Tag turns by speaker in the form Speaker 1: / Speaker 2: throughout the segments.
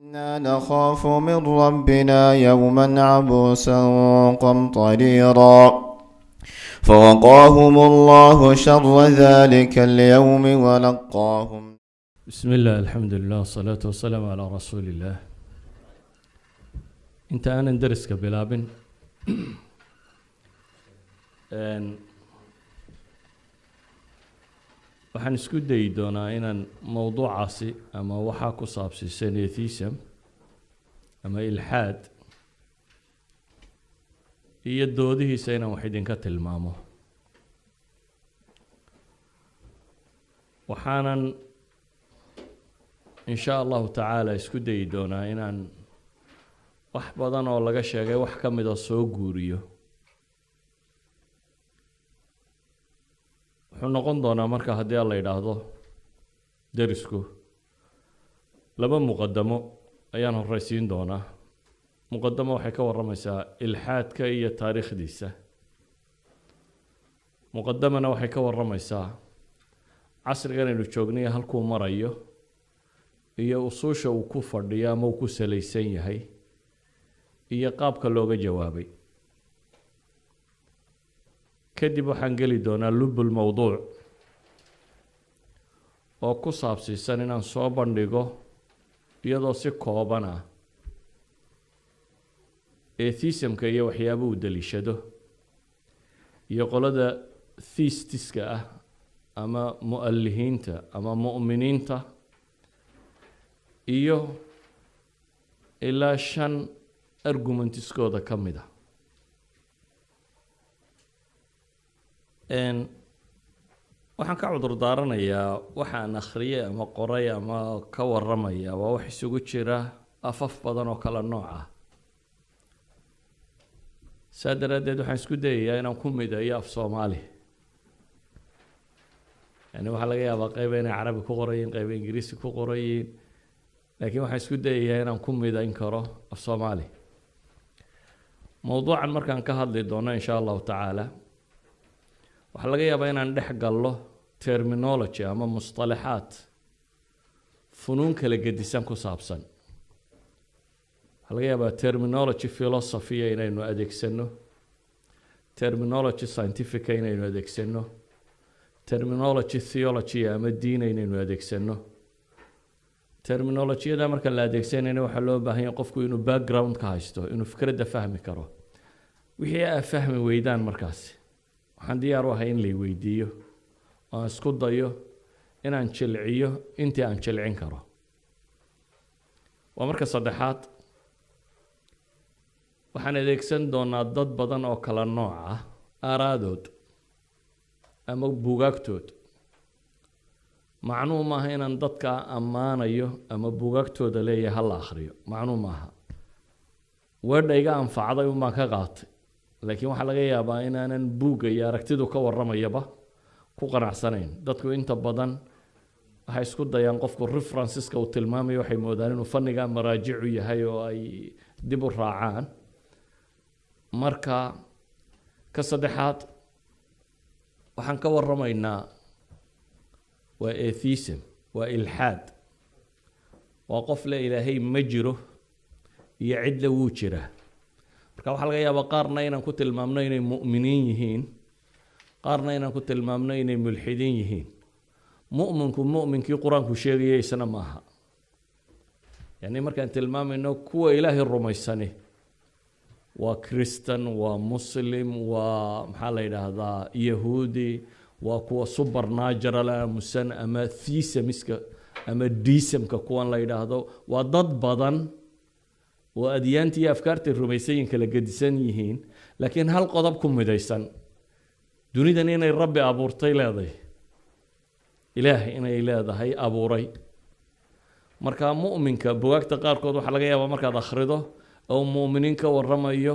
Speaker 1: إنا نخاف من ربنا يوما عبوسا قمطريرا فوقاهم الله شر ذلك اليوم ولقاهم.
Speaker 2: بسم الله الحمد لله والصلاة والسلام على رسول الله. انت أنا ندرس كبلابن waxaan isku dayi doonaa inaan mowduucaasi ama waxaa ku saabsiisan atheism ama ilxaad iyo doodihiisa inaan wax idinka tilmaamo. waxaanan in sha allahu tacaala isku dayi doonaa inaan wax badan oo laga sheegay wax ka mida soo guuriyo. wuxuu noqon doonaa marka haddii la yidhaahdo derisku laba muqadamo ayaan horeysiin doonaa. muqadamo waxay ka warramaysaa ilxaadka iyo taariikhdiisa. muqadamana waxay ka warramaysaa casrigan aynu joognayo halkuu marayo iyo usuusha uu ku fadhiyo ama uu ku salaysan yahay iyo qaabka looga jawaabay. kadib waxaan geli doonaa lubul mowduuc oo ku saabsiisan inaan soo bandhigo iyadoo si kooban ah atheismka iyo waxyaabo uu daliishado iyo qolada theistiska ah ama mu'alihiinta ama mu'miniinta iyo ilaa 5 argumentiskooda ka mid ah. waxaan ka cudur daaranayaa waxaan akhriyay ama qoray ama ka warramaya waa wax isugu jira afaf badan oo kala nooc ah. saa daraaddeed waxaan isku dayayaa inaan ku mideeyo af soomaali. yani waxaa laga yaabaa qayba inay carabi ku qorayiin, qayba ingiriisi ku qorayiin, laakiin waxaan isku dayayaa inaan ku midayn karo af soomaali. mowduucan markaan ka hadli doono in sha allahu tacaala waxaa laga yaabaa inaan dhex gallo terminology ama mustalaxaad funuun kala gedisan ku saabsan. waxaa laga yaabaa terminology philosophy inaynu adeegsano, terminology scientifica inaynu adeegsano, terminology theology ama diin inaynu adeegsano. terminolojyada marka la adeegsanayna waxaa loo baahan yahay qofku inuu background ka haysto, inuu fikradda fahmi karo. wixii aad fahmi weydaan markaasi waxaan diyaar u ahay in la weydiiyo oo aan isku dayo inaan jilciyo intii aan jilcin karo. waa marka saddexaad waxaan adeegsan doonaa dad badan oo kala nooc ah aaraadood ama buugaagtood. macnuu maaha inaan dadka ammaanayo ama buugaagtooda leeyahay ha la akhriyo, macnuu maaha. weedha iga anfacday unbaan ka qaatay, laakiin waxaa laga yaabaa inaanan buugga iyo aragtidu ka warramayaba ku qanacsanayn. dadku inta badan waxay isku dayaan qofku referenceska uu tilmaamayo waxay moodaan inuu fanniga maraajicu yahay oo ay dib u raacaan. marka ka saddexaad waxaan ka warramaynaa waa atheism, waa ilxaad. waa qof le ilaahay ma jiro iyo cidla wuu jiraa. marka waxaa laga yaabaa qaarna inaan ku tilmaamno inay mu'miniin yihiin, qaarna inaan ku tilmaamno inay mulxidiin yihiin. mu'minku mu'minkii qur-aanku sheegaya isna maaha. yani markaan tilmaamayno kuwa ilaahay rumaysani waa kristan, waa muslim, waa maxaa la yidhaahdaa yahuudi, waa kuwa supernatural aamusan ama theismiska ama deismka kuwan la yidhaahdo. waa dad badan oo adyaantii iyo afkaartay rumaysayin kala gedisan yihiin, laakiin hal qodob ku midaysan: dunidan inay rabbi abuurtay leedahay, ilaahay inay leedahay abuuray. marka mu'minka bugaagta qaarkood waxaa laga yaabaa markaad akhrido oo mu'miniin ka warramayo,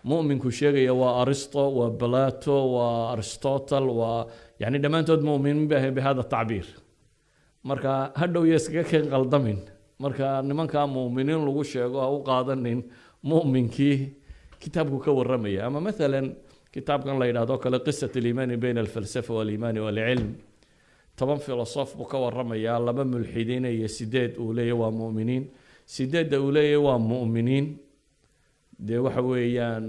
Speaker 2: mu'minku sheegaya waa aristo, waa plato, waa aristotle, waa yani dhammaantood mu'miniin bay bihada tacbiir. marka hadhow iyo iskaga keen qaldamin marka nimanka mu'miniin lagu sheego ha u qaadanin mu'minkii kitaabku ka warramaya. ama maalan kitaabkan la yidhaahdo kale qisat aliimaani bayna alfalsafa waaliimaani waalcilm 10 filosof buu ka warramayaa, 2 mulxidiin iyo 8 uu leeyahay waa mu'miniin. sideedda uu leeyahay waa mu'miniin dee waxa weeyaan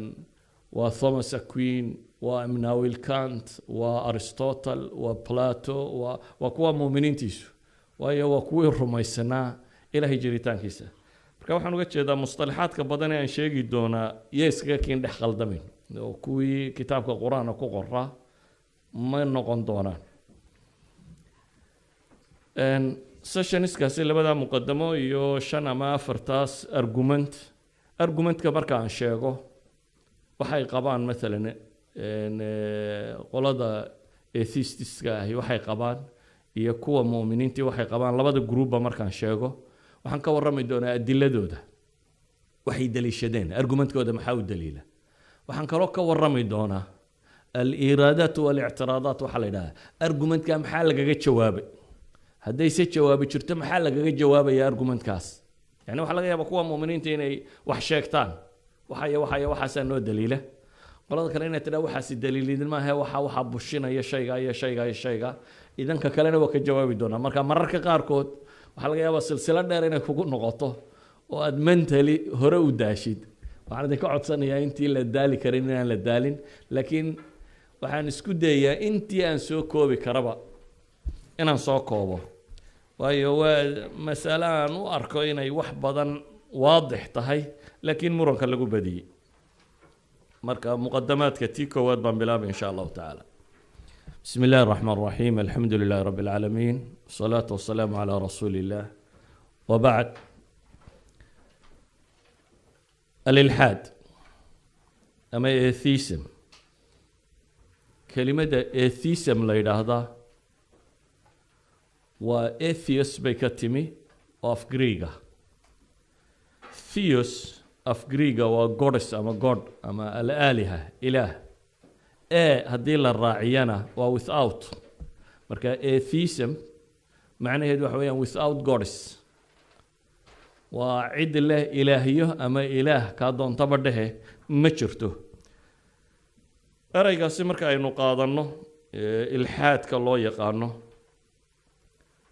Speaker 2: waa Thomas Aquinas waa Immanuel Kant waa Aristotle waa Plato waa kuwa mu'miniintiisu waayo waa kuwii rumaysanaa ilaahay jiritaankiisa marka waxaan uga jeedaa mustalaxaadka badan ee aan sheegi doonaa iyo iskaga kiin dhex qaldamin oo kuwii kitaabka quraanka ku qoraa ma noqon doonaan sessionskaasi labada muqaddamo iyo 5 ama 4 argumentka marka aan sheego waxay qabaan maalan qolada atheistiska ahi waxay qabaan iyo kuwa muuminiintii waxay qabaan labada groupba markaan sheego waxaan ka warrami doonaa adiladooda waxay daliishadeen argumentkooda maxaa u daliila waxaan kaloo ka warrami doonaa al-iraadaat wal-i'tiraadaat waxa la yidhaahdaa argumentka maxaa lagaga jawaabay hadday se jawaabi jirto maxaa lagaga jawaabaya argumentkaas yani waxa laga yaabaa kuwa muuminiinta inay wax sheegtaan waxaasaa noo daliila qolada kale inay tidhaa waxaasi daliilidin maaha waxa bushinaya shayga iyo shayga iyo shayga idanka kalena waa ka jawaabi doonaa marka mararka qaarkood waxaa laga yaabaa silsilad dheer inay kugu noqoto oo aad mentally hore u daashid waxaan idinka codsanayaa intii la daali karin inaan la daalin laakiin waxaan isku dayayaa intii aan soo koobi karaba inaan soo koobo waayo waa mas'ale aan u arko inay wax badan waadix tahay laakiin muranka lagu badiyey marka muqaddamaadka tii koowaad baan bilaabay insha allahu tacaala بسم الله الرحمن الرحيم الحمد لله رب العالمين والصلاة والسلام على رسول الله وبعد الإلحاد أما atheism كلمة atheism لا يدهدا و atheos بكتمي of Greek theos of Greek و goddess أما god أما الآلهة إله haddii la raaciyana waa without marka atheism macnaheedu waxa weeyaan without goddess waa cid leh ilaahiyo ama ilaah kaa doontaba dhehe ma jirto eraygaasi marka aynu qaadanno ilxaadka loo yaqaano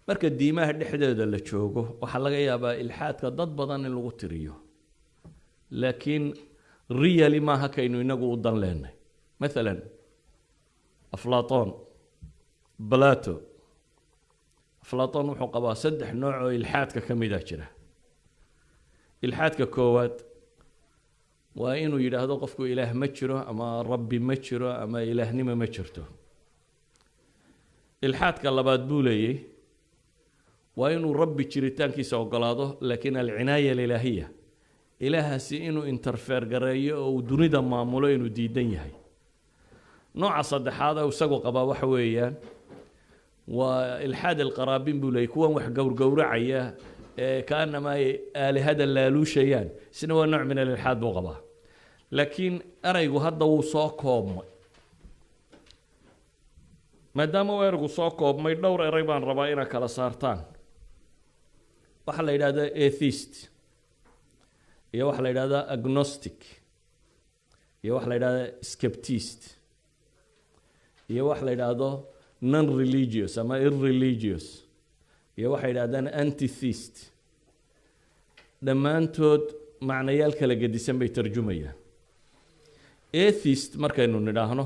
Speaker 2: marka diimaha dhexdeeda la joogo waxaa laga yaabaa ilxaadka dad badan in lagu tiriyo laakiin really maaha kaynu inagu u dan leenay مثلا أفلاطون بلاتو أفلاطون وحو قبا 3 نوع إلحاد كميدا جرا إلحاد كواد وإنو يراهدو قفكو إله مجرو أما ربي مجرو أما إله نما مجرتو إلحاد كاللباد بولي وإنو ربي جريتان كيسا وقلاده لكن العناية الإلهية إلها سي إنو انترفير قرأيه ودونيدا معمولو إنو ديدن يهي نوع صدحات أو سقو قبا وحويان والحاد القرابين بولا يكون وح قور عيا كأنما آلهة اللالوشيان سنوا نوع من الإلحاد بقبا لكن أريقو هذا وصاكم ما دام ويرقو صاكم ما يدور إريبان ربائنا كلا سارتان وحلا يدادا atheist يا وحلا يدادا agnostic يا وحلا يدادا skeptist iyo wax la yiraahdo non religious ama irreligious iyo waxa yiraahdaan anti-theist dhammaantood macnayaal kala gedisan bay tarjumayaan atheist markaynu nidhaahno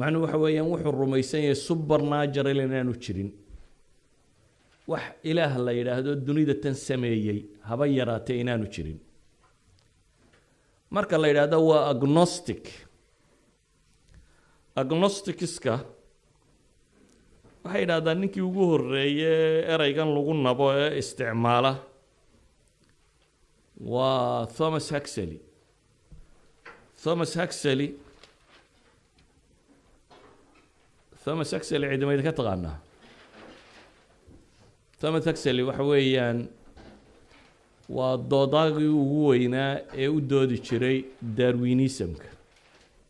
Speaker 2: macnu waxa weeyaan wuxuu rumaysan yahay supernatural inaanu jirin wax ilaah la yiraahdo dunida tan sameeyay haba yaraatay inaanu jirin marka la yiraahdo waa agnostic agnosticska waxay yidhaahdaan ninkii ugu horreeyay eraygan lagu nabo ee isticmaala waa Thomas Huxley ciidamada ka taqaanaa Thomas Huxley waxa weeyaan waa doodaagii ugu weynaa ee u doodi jiray Darwinismka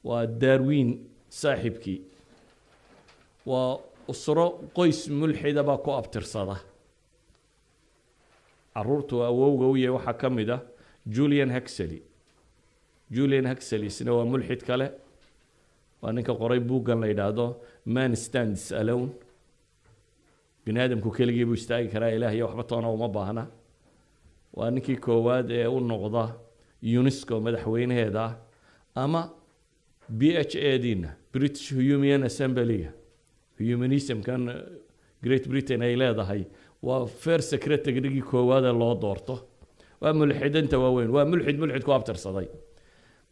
Speaker 2: waa Darwin saaxibkii waa usro qoys mulxida baa ku abtirsada caruurtu awowga u yahay waxaa ka mid ah Julian Huxley isna waa mulxid kale waa ninka qoray buuggan la yidhaahdo Man Stands Alone bini aadamku keligii buu istaagi karaa ilaah iyo waxba toona uma baahna waa ninkii koowaad ee u noqda UNESCO madaxweynaheeda ama BHA diina British Human Assembly humanism kan Great Britain ay leedahay waa first secretary koowaad ee loo doorto waa mulxidinta waaweyn waa mulxid ku abtirsaday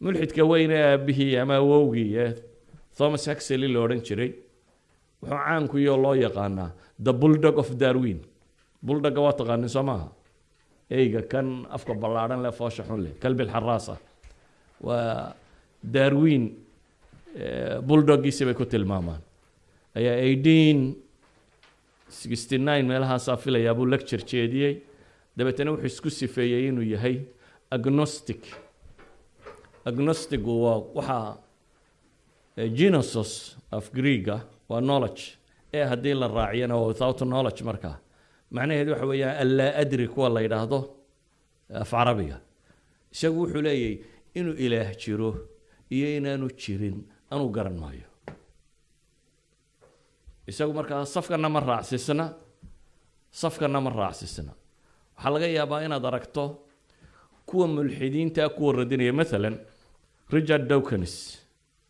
Speaker 2: mulxidka weyn ee bihii ama awowgii Thomas Huxley loo oran jiray wuxuu caan ku yahay loo yaqaanaa the bulldog of Darwin bulldog waa taqaan Soomaha eeyga kan afka ballaaran leh foosha xun leh kalbi xaraasa waa Darwin bulldogiisa bay ku tilmaamaan ayaa 1869 meelahaas afilaya buu lecture jeediyay dabeetana wuxuu isku sifeeyay inuu yahay agnostic waa waxa genosis of Greek waa knowledge haddii la raaciyana waa without knowledge marka macnaheedu waxa weeyaan alla adri kuwa la yiraahdo af carabiga isagu wuxuu leeyahay inuu ilaah jiro iyo inaanu jirin anu garan maayo isagu marka safkana ma raacsisna waxa laga yaabaa inaad aragto kuwa mulxidiinta kuwa radinaya مثلا Richard Dawkins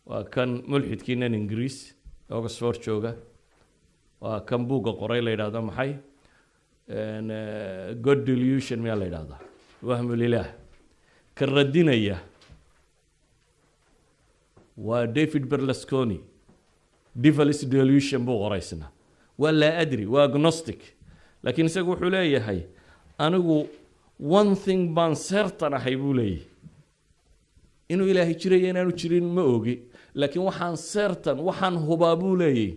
Speaker 2: waa kan mulxidkiina Ingiriis Oxford jooga waa kan buuga qoray la yiraahdo maxay God delusion ma la yiraahdo wahmu lilah kan radinaya waa David Berlusconi devil's delusion buu qoraysna wala adri waa agnostic laakiin isagu wuxuu leeyahay anigu one thing baan certain ahay buu leeyahay inuu ilaahay jiray inaanu jirin ma ogi laakiin waxaan certain waxaan hubaa buu leeyahay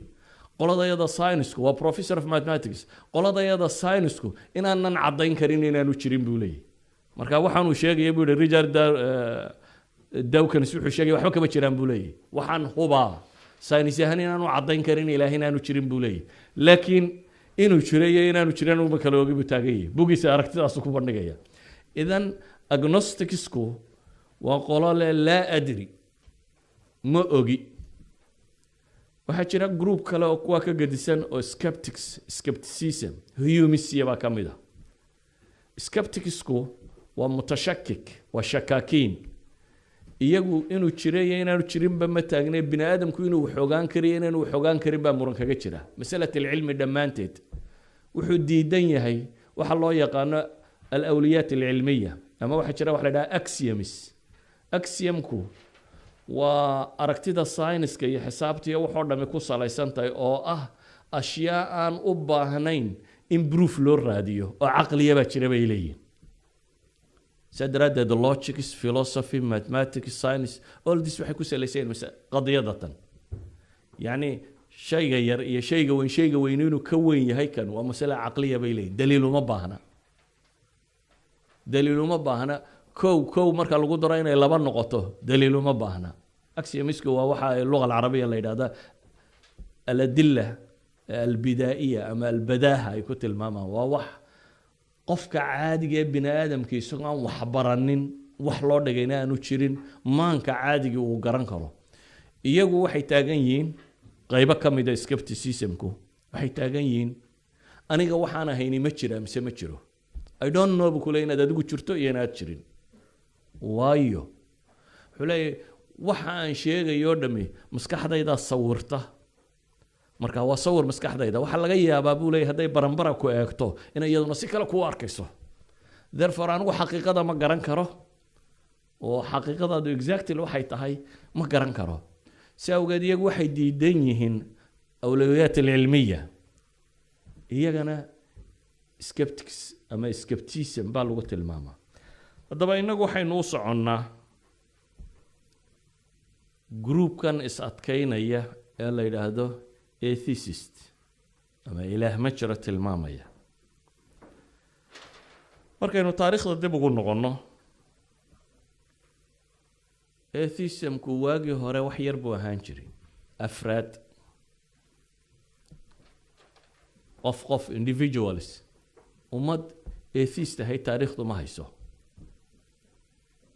Speaker 2: qoladayada science-ku waa professor of mathematics qoladayada science-ku inaanan cadayn karin inaanu jirin buu leeyahay marka waxaan uu sheegay buu Richard Dawkins wuxuu sheegay waxba kama jiraan buu leeyahay waxaan hubaa science yahan inaanu cadayn karin ilaahay inaanu jirin buu leeyahay laakiin inuu jiray inaanu jirin uma kala ogi buu taagay bugiisa aragtidaas ku bandhigaya idan agnosticsku waa qolole la adri ma ogi waxa jira group kale oo kuwa ka gadisan oo skepticism humanism baa kamida skepticsku waa mutashakkik waa shakaakiin iyagu inuu jiray inaanu jirin ba ma taagnay bini aadamku inuu xogaan kariyo inaanu xogaan karin ba muran kaga jira mas'alada cilmi dhamaanteed wuxuu diidan yahay waxa loo yaqaan al-awliyat al-ilmiya ama waxa jira wax la yiraahdo axiomku waa aragtida science-ka iyo xisaabta iyo waxa dhamay ku salaysan tahay oo ashyaa aan u baahnayn in proof loo raadiyo oo aqliya ba jira bay leeyihiin sadrada logic philosophy mathematics science all this waxay ku salaysan qadiyadatan yani shayga yar iyo shayga weyn inuu ka weyn yahay kan waa mas'ala aqliya bay leeyihiin daliil uma baahna kow marka lagu daro inay laba noqoto daliil uma baahna axiomisku waa waxa luqada carabiga la yiraahdo al-adilla al-bidaiya ama al-badaha ay ku tilmaamaan waa wax qofka caadiga ee bini aadamkiisa aan wax baranin wax loo dhigayna aanu jirin maanka caadiga uu garan karo iyagu waxay taagan yihiin qayb ka mid ah skepticismku waxay taagan yihiin aniga waxaan ahayni ma jira mise ma jiro I don't know bukule inaad adigu jirto iyo inaad jirin waayo xulay waxa aan sheegayo dhami maskaxdayda sawirta marka waa sawir maskaxdayda waxa laga yaabaa buu leeyahay haday baranbara ku eegto in iyaduna si kale ku arkayso therefore anigu xaqiiqada ma garan karo oo xaqiiqadu exactly waxay tahay ma garan karo si awgeed iyagu waxay diidan yihiin awlawiyat al-ilmiya iyagana skeptics ama skepticism baa lagu tilmaamaa haddaba inagu waxaynu u soconnaa groupkan is adkaynaya ee la yiraahdo atheist ama ilaah ma jiro tilmaamaya markaynu taariikhda dib ugu noqono atheismku waagii hore wax yar buu ahaan jiray afraad qof individuals ummad atheist ahay taariikhdu ma hayso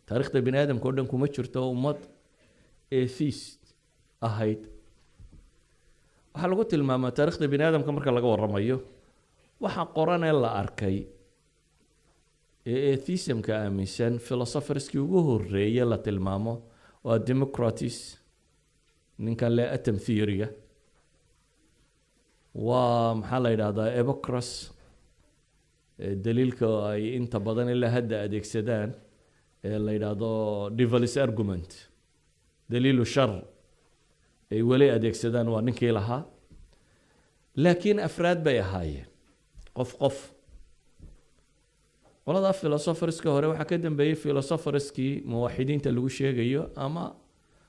Speaker 2: taariikhda bini aadamka oo dhan kuma jirto ummad atheist ahayd waxa lagu tilmaamaa taariikhda bini aadamka marka laga waramayo waxa qoran ee la arkay atheismka aaminsan philosopherskii ugu horreeye la tilmaamo waa Democritus, ninkan le atom theory-ga, waa maxaa la yidhahdaa Epicurus, daliilka ay inta badan ilaa hadda adeegsadaan ee la yidhaahdo devil's argument, daliilu shar, ay weli adeegsadaan waa ninkii lahaa. laakiin afraad bay ahaayeen, qof qolada philosopherska hore waxaa ka dambeeyey philosopherskii muwaxidiinta lagu sheegayo ama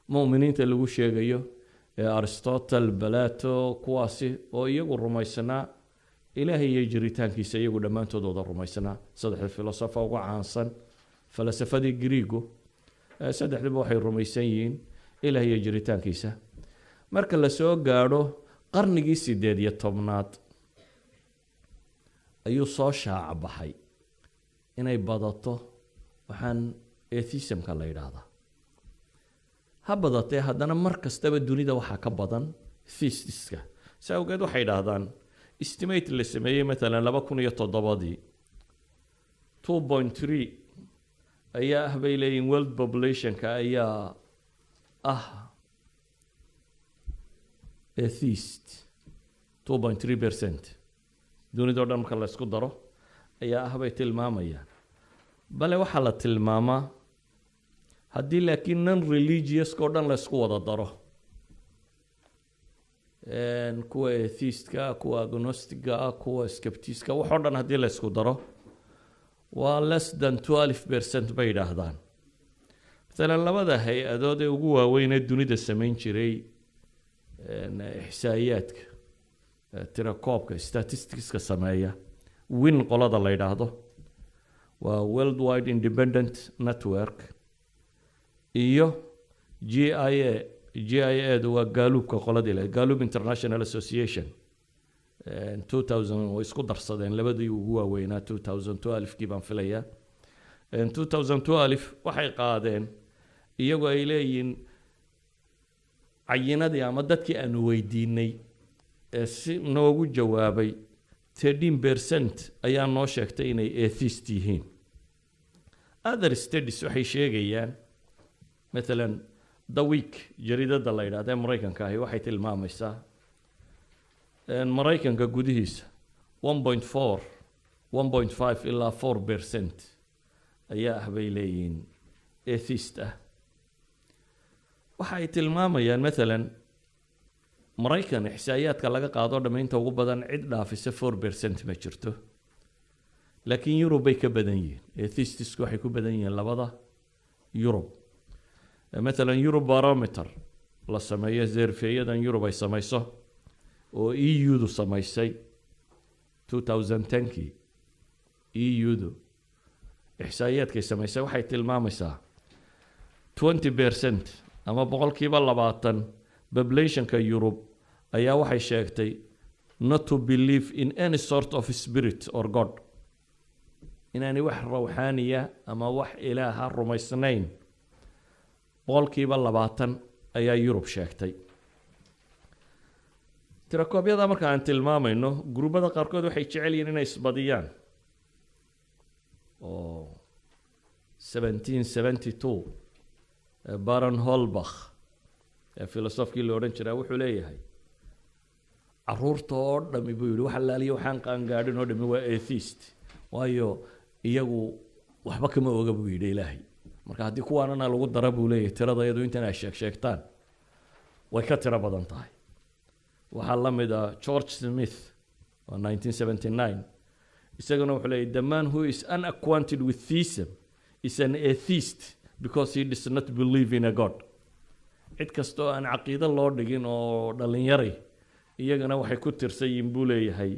Speaker 2: mu'miniinta lagu sheegayo ee Aristotle, Plato, kuwaasi oo iyagu rumaysanaa ilaahay iyo jiritaankiisa, iyagu dhammaantood wada rumaysanaa. saddexda filosofa ugu caansan falsafadii Greegu, saddexduba waxay rumaysan yihiin ilaahay iyo jiritaankiisa. marka la soo gaadho qarnigii 18aad ayuu soo shaac baxay inay badato waxaan atheismka la yidhaahdaa. ha badatee haddana mar kastaba dunida waxaa ka badan theistiska. saa awgeed waxay yidhaahdaan estimate la sameeyey matalan 2007 2.3 ayaa ah bay leeyihin world populationka ayaa ah atheist, 2.3% dunidao dhan marka la isku daro ayaa ah bay tilmaamayaan. bale waxaa la tilmaamaa haddii laakiin non religiousco dhan la isku wada daro, kuwa atheistka, kuwa agnostiga, kuwa skeptiska, waxoo dhan haddii la isku daro waa less than 12% bay yidhaahdaan. maalan labada hay-adood ee ugu waaweyn ee dunida samayn jiray ixsaa'iyaadka, tirakoobka, statisticska sameeya, win qolada la yidhaahdo waa Worldwide Independent Network, iyo GIA-du waa gaaluubka qoladii le, Gallup International Association. 2000 way isku darsadeen labadii ugu waaweynaa 2012kii baan filayaa. 2012 waxay qaadeen iyagoo ay leeyihiin cayinadii ama dadkii aanu weydiinay ee si noogu jawaabay 13% ayaa noo sheegtay inay atheist yihiin. other studies waxay sheegayaan matalan The Week jaridada la yidhaahdo ee Maraykanka ahi waxay tilmaamaysaa Maraykanka gudihiisa 1.5 ilaa 4% ayaa ah bay leeyihiin atheist ah. waxay tilmaamayaan matalan Maraykan ixsaa'iyaadka laga qaado dhamaynta ugu badan cid dhaafisa 4% ma jirto, laakiin Yurub bay ka badan yihiin. atheistisku waxay ku badan yihiin labada Yurub. matalan Eurobarometer la sameeyo, zeerfeeyadan Yurub ay samayso oo EU-du samaysay 2010kii, EU-du ixsaa'iyaadkay samaysay waxay tilmaamaysaa 20% ama 20% populationka Yurub ayaa waxay sheegtay not to believe in any sort of spirit or God, inaanay wax rawxaaniya ama wax ilaaha rumaysnayn. 20% ayaa Yurub sheegtay. tirakoobyada marka aan tilmaamayno, grubada qaarkood waxay jecel yihiin inay isbadiyaan oo 1772 Baron Holbach filosofkii la odhan jiraa wuxuu leeyahay caruurta oo dhami buu yidhi wax allaaliya waxaan qaangaadhin oo dhami waa atheist, waayo iyagu waxba kama oga buu yidhi ilaahay. marka haddii kuwaanana lagu dara buu leeyahay tirada iyadu intan ay sheegtaan way ka tiro badan tahay. waxaa la mid ah George Smith oo 1979 isaguna wuxuu leeyahay the man who is unacquainted with theism is an atheist because he does not believe in a God. cid kastoo aan caqiido loo dhigin oo dhalinyaray iyagana waxay ku tirsan yihiin buu leeyahay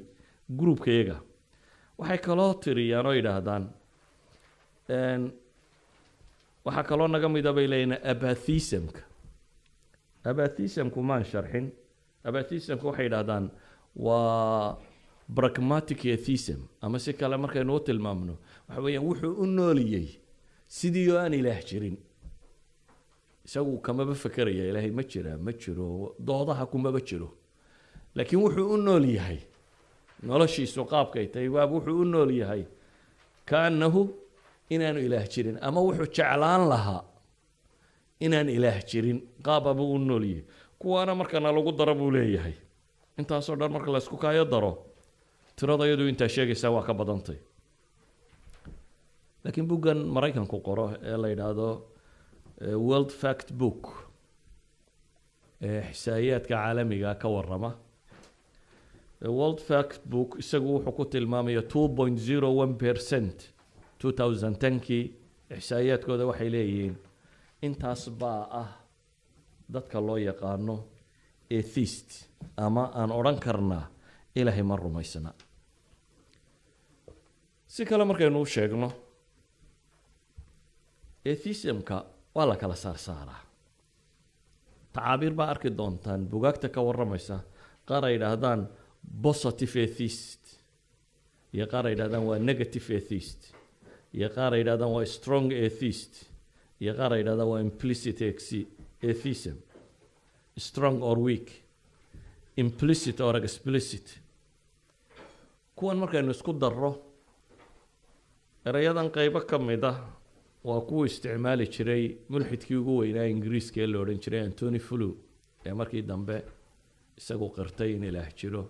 Speaker 2: groupka iyaga. waxay kaloo tiriyaan oo yidhaahdaan waxaa kaloo naga mida bay leeyihiin abatheismka. abatheismku maan sharxin. abatheismku waxay yidhaahdaan waa pragmatic atheism, ama si kale markaynu u tilmaamno waxa weeyaan wuxuu u nooliyey sidii oo aan ilaah jirin. isagu kamaba fakeraya ilaahay ma jira ma jiro, doodaha kumaba jiro, laakiin wuxuu u nool yahay noloshiisu qaabkay tahay, waa wuxuu u nool yahay kaanahu inaanu ilaah jirin ama wuxuu jeclaan lahaa inaan ilaah jirin qaababa u nooliyey kuwaana markana lagu daro buu leeyahay intaasoo dhan marka la isku kaayo daro tirada iyadu intaa sheegaysaa waa ka badantay laakiin buggan maraykanku qoro ee la yidhaahdo world fact book ee xisaayaadka caalamiga ka warrama world fact book isagu wuxuu ku tilmaamaya 2.01% 2010kii xisaayaadkooda waxay leeyihiin intaas baa ah dadka loo yaqaano atheist ama aan odhan karnaa ilaahay ma rumaysna si kale markaynu u sheegno atheismka waa la kala saarsaaraa tacaabiir baa arki doontaan bugaagta ka warramaysa qaar ay yidhaahdaan positive atheist iyo qaar ay yidhahdaan waa negative atheist iyo qaar ay yidhahdaan waa strong atheist iyo qaar ay yidhahdaan waa implicit atheism strong or weak implicit or explicit kuwan markaynu isku darro erayadan qaybo ka mid ah waa kuwa isticmaali jiray mulxidkii ugu weynaa ingiriiska ee la odhan jiray Anthony Flew ee markii dambe isagu qirtay in ilaah jiro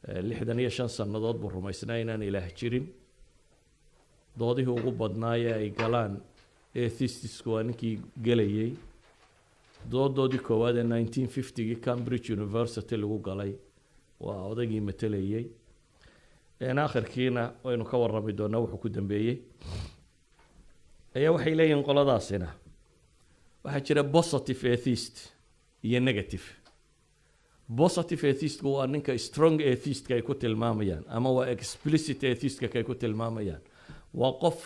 Speaker 2: 65 sannadood buu rumaysnaa inaan ilaah jirin doodihii ugu badnaayee ay galaan atheistisku waa ninkii gelayay doodoodii koowaad ee 1950gii Cambridge University lagu galay waa odaygii matelayay aakhirkiina waynu ka warrami doonaa wuxuu ku dambeeyey ayaa waxay leeyihiin qoladaasina waxaa jira positive atheist iyo negative positive atheist waa ninka strong atheist ay ku tilmaamayaan ama waa explicit atheist ay ku tilmaamayaan waa qof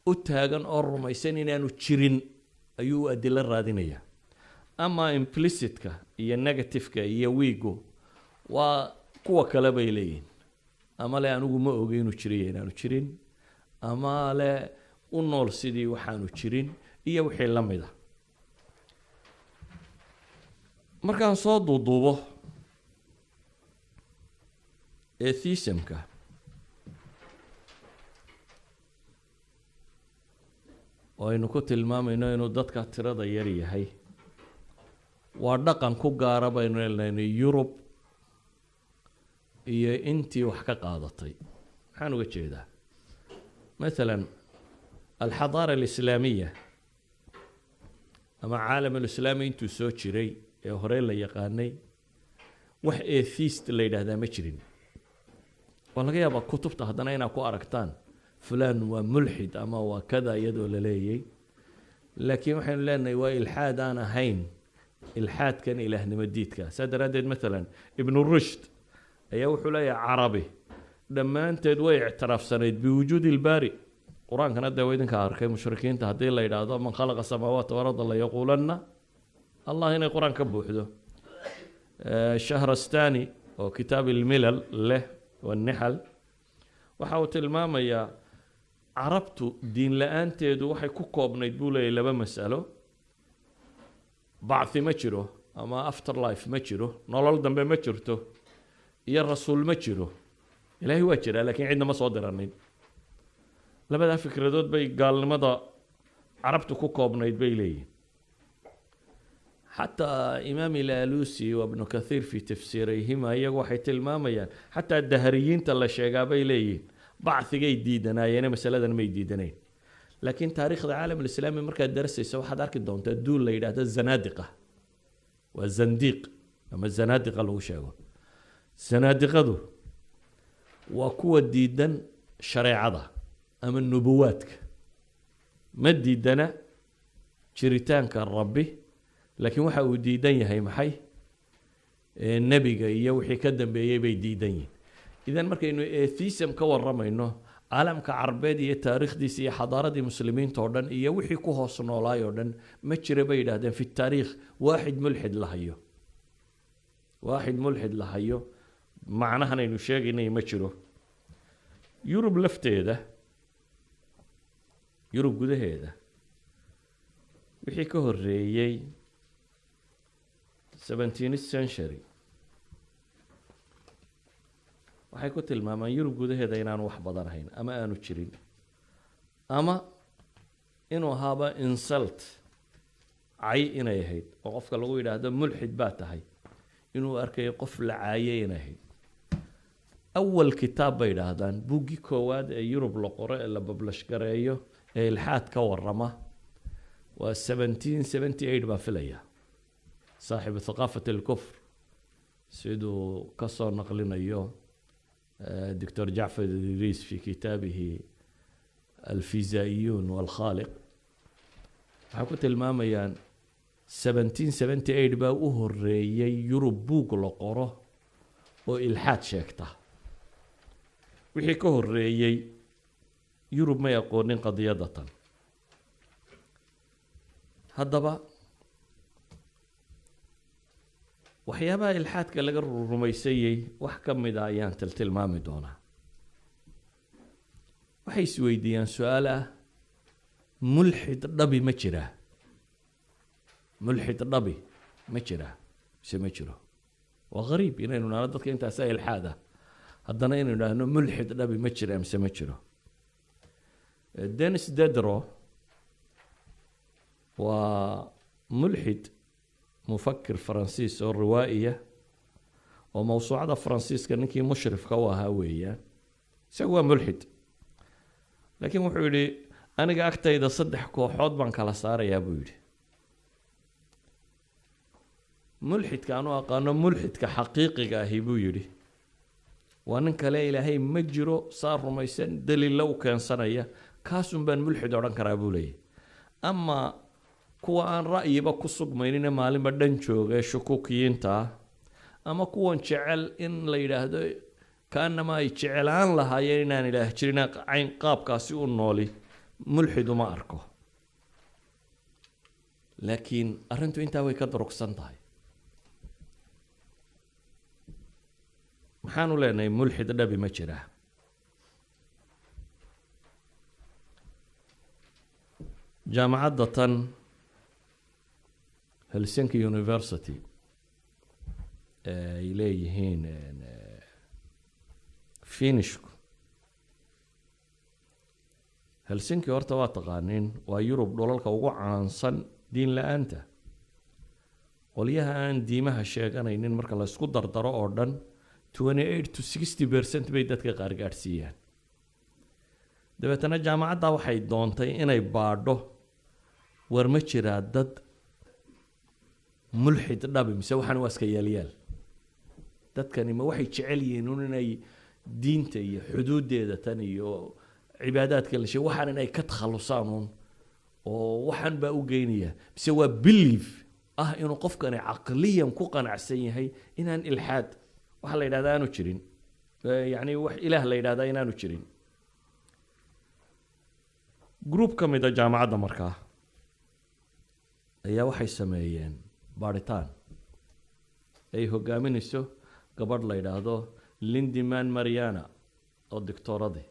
Speaker 2: u taagan oo rumaysan inaanu jirin ayuu adila raadinaya ama implicit-ka iyo negative-ka iyo weak-gu waa kuwa kale bay leeyihiin ama le anigu ma ogeyn inuu jiriyo inaanu jirin ama le u nool sidii waxaanu jirin iyo wixii la mid ah markaan soo duuduubo atheismka aynu ku tilmaamayno inuu dadka tirada yar yahay waa dhaqan ku gaara baynu leeyahay Yurub iyo intii wax ka qaadatay maxaan uga jeedaa مثلا الحضارة الإسلامية أما عالم الإسلامي انتو سو جيري ee hore la yaqaanay wax atheist la yiraahdaa ma jirin waa laga yaabaa kutubta haddana inaa ku aragtaan fulaan waa mulxid ama waa kada iyadoo la leeyay laakiin waxaynu leenahay waa ilxaad aan ahayn ilxaadkan ilaahnimo diidka sadaraadeed maalan ibn rushd ayaa wuxuu leeyahay carabi dhammaanteed way ictiraafsanayd biwujuudi ilbaari qur-aankana dee waa idinka arkay mushrikiinta haddii la yidhaahdo man khalaqa samaawaati warada la yaquulanna allah inay qur-aan ka buuxdo shahrastani oo kitaab ilmilal leh والنحل waxa uu tilmaamayaa carabtu diin la-aanteedu waxay ku koobnayd buu leeyahay laba mas'alo bacthi ma jiro ama afterlife ma jiro nolol dambe ma jirto iyo rasuul ma jiro ilaahay waa jiraa laakiin cidna ma soo diranin labadaa fikradood bay gaalnimada carabtu ku koobnayd bay leeyihiin حتى إمام الآلوسي وابن كثير في تفسيرهما يقول حيث الماميان حتى الدهريين تلا شيقابي ليين بعض جيد ديدنا يعني مسألة ما يديدنين لكن تاريخ العالم الإسلامي مركز درس يسوي حد أركض دون تدول ليلة الزنادقة والزنديق أما الزنادقة اللي هو شاقه الزنادقة ذو وقوة ديدن شريعة أما النبواتك ما ديدنا شريتان كالربي لكن waxa uu diidan yahay maxay nabiga iyo wixii ka dambeeyay bay diidan yihiin idan markaynu atheism ka waramayno caalamka carbeed iyo taariikhdiisa iyo xadaaradii muslimiinta oo dhan iyo wixii ku hoos noolaay oo dhan ma jira bay yiraahdeen fi taariikh waaxid mulxid lahayo macnahan aynu sheegaynay ma jiro yurub lafteeda yurub gudaheeda wixii ka horeeyay 17th century waxay ku tilmaamaan yurub gudaheeda inaan wax badan ahayn ama aanu jirin ama inuu ahaaba insult cay inay ahayd oo qofka lagu yidhaahdo mulxid baa tahay inuu arkayo qof la caayay inay ahayd awal kitaab bay yidhaahdaan buuggii koowaad ee yurub la qoro ee la bablish gareeyo ee ilxaad ka warrama waa 1778 baan filaya saaxibu thaqaafat alkufr siduu ka soo naqlinayo دكتور جعفر الإدريس في كتابه الفيزيائيون والخالق حكوت الماميان 1778 baa u horeeyay yurub buug la qoro oo ilxaad sheegta wixii ka horeeyay yurub ma aqoonin qadiyadatan haddaba waxyaabaha ilxaadka laga rumaysayay wax ka mid ah ayaan tilmaami doonaa waxay isweydiiyaan su-aal ah mulxid dhabi ma jiraa mulxid dhabi ma jiraa mise ma jiro waa qariib inaynu nahno dadka intaasa ilxaad ah haddana inaynu nahno mulxid dhabi ma jira mise ma jiro Denis Diderot waa mulxid مفكر فرنسيس أو روائية وموسوعة فرنسيس كان كي مشرف كواها ويا سوى ملحد لكن وحولي أنا قاعد إذا صدح كوحود بانك على صار يا بولي ملحد كانوا ملحد كحقيقي كاهي بولي وأنا كلا إلهي مجرو صار رميسان دليل لو كان صنايا كاسم بان ملحد وران كرابولي أما kuwa aan ra'yiba ku sugmaynina maalinba dhan jooga shukuukiyiinta ama kuwan jecel in la yidhaahdo kaanama ay jecelaan lahaayeen inaan ilaah jirin cayn qaabkaasi u nooli mulxid uma arko laakiin arrintu intaa way ka durugsan tahay maxaanu leenahay mulxid dhabi ma jira jaamacadda tan Helsinki University ay leeyihiin Finishku Helsinki horta waa taqaaniin waa Yurub dholalka ugu caansan diin la'aanta qolyaha aan diimaha sheeganaynin marka la isku dardaro oo dhan 28 to 60% bay dadka qaar gaarsiiyaan dabeetana jaamacadda waxay doontay inay baadho war ma jiraa dad mulxid dhabi mise waxaan waa iska yaalyaal dadkani ma waxay jecel yihiin inay diinta iyo xuduudeeda tan iyo cibaadaadka la sheego waxaan inay ka takhalusaan oo waxaan baa u geynaya mise waa belief ah inuu qofkani caqliyan ku qanacsan yahay inaan ilxaad waxa la yidhahdaa aanu jirin yani wax ilaah la yidhahdaa inaanu jirin group ka mid a jaamacadda markaa ayaa waxay sameeyeen baaritaan ay hogaaminayso gabadh la yidhaahdo Lindemann Mariana oo doctorate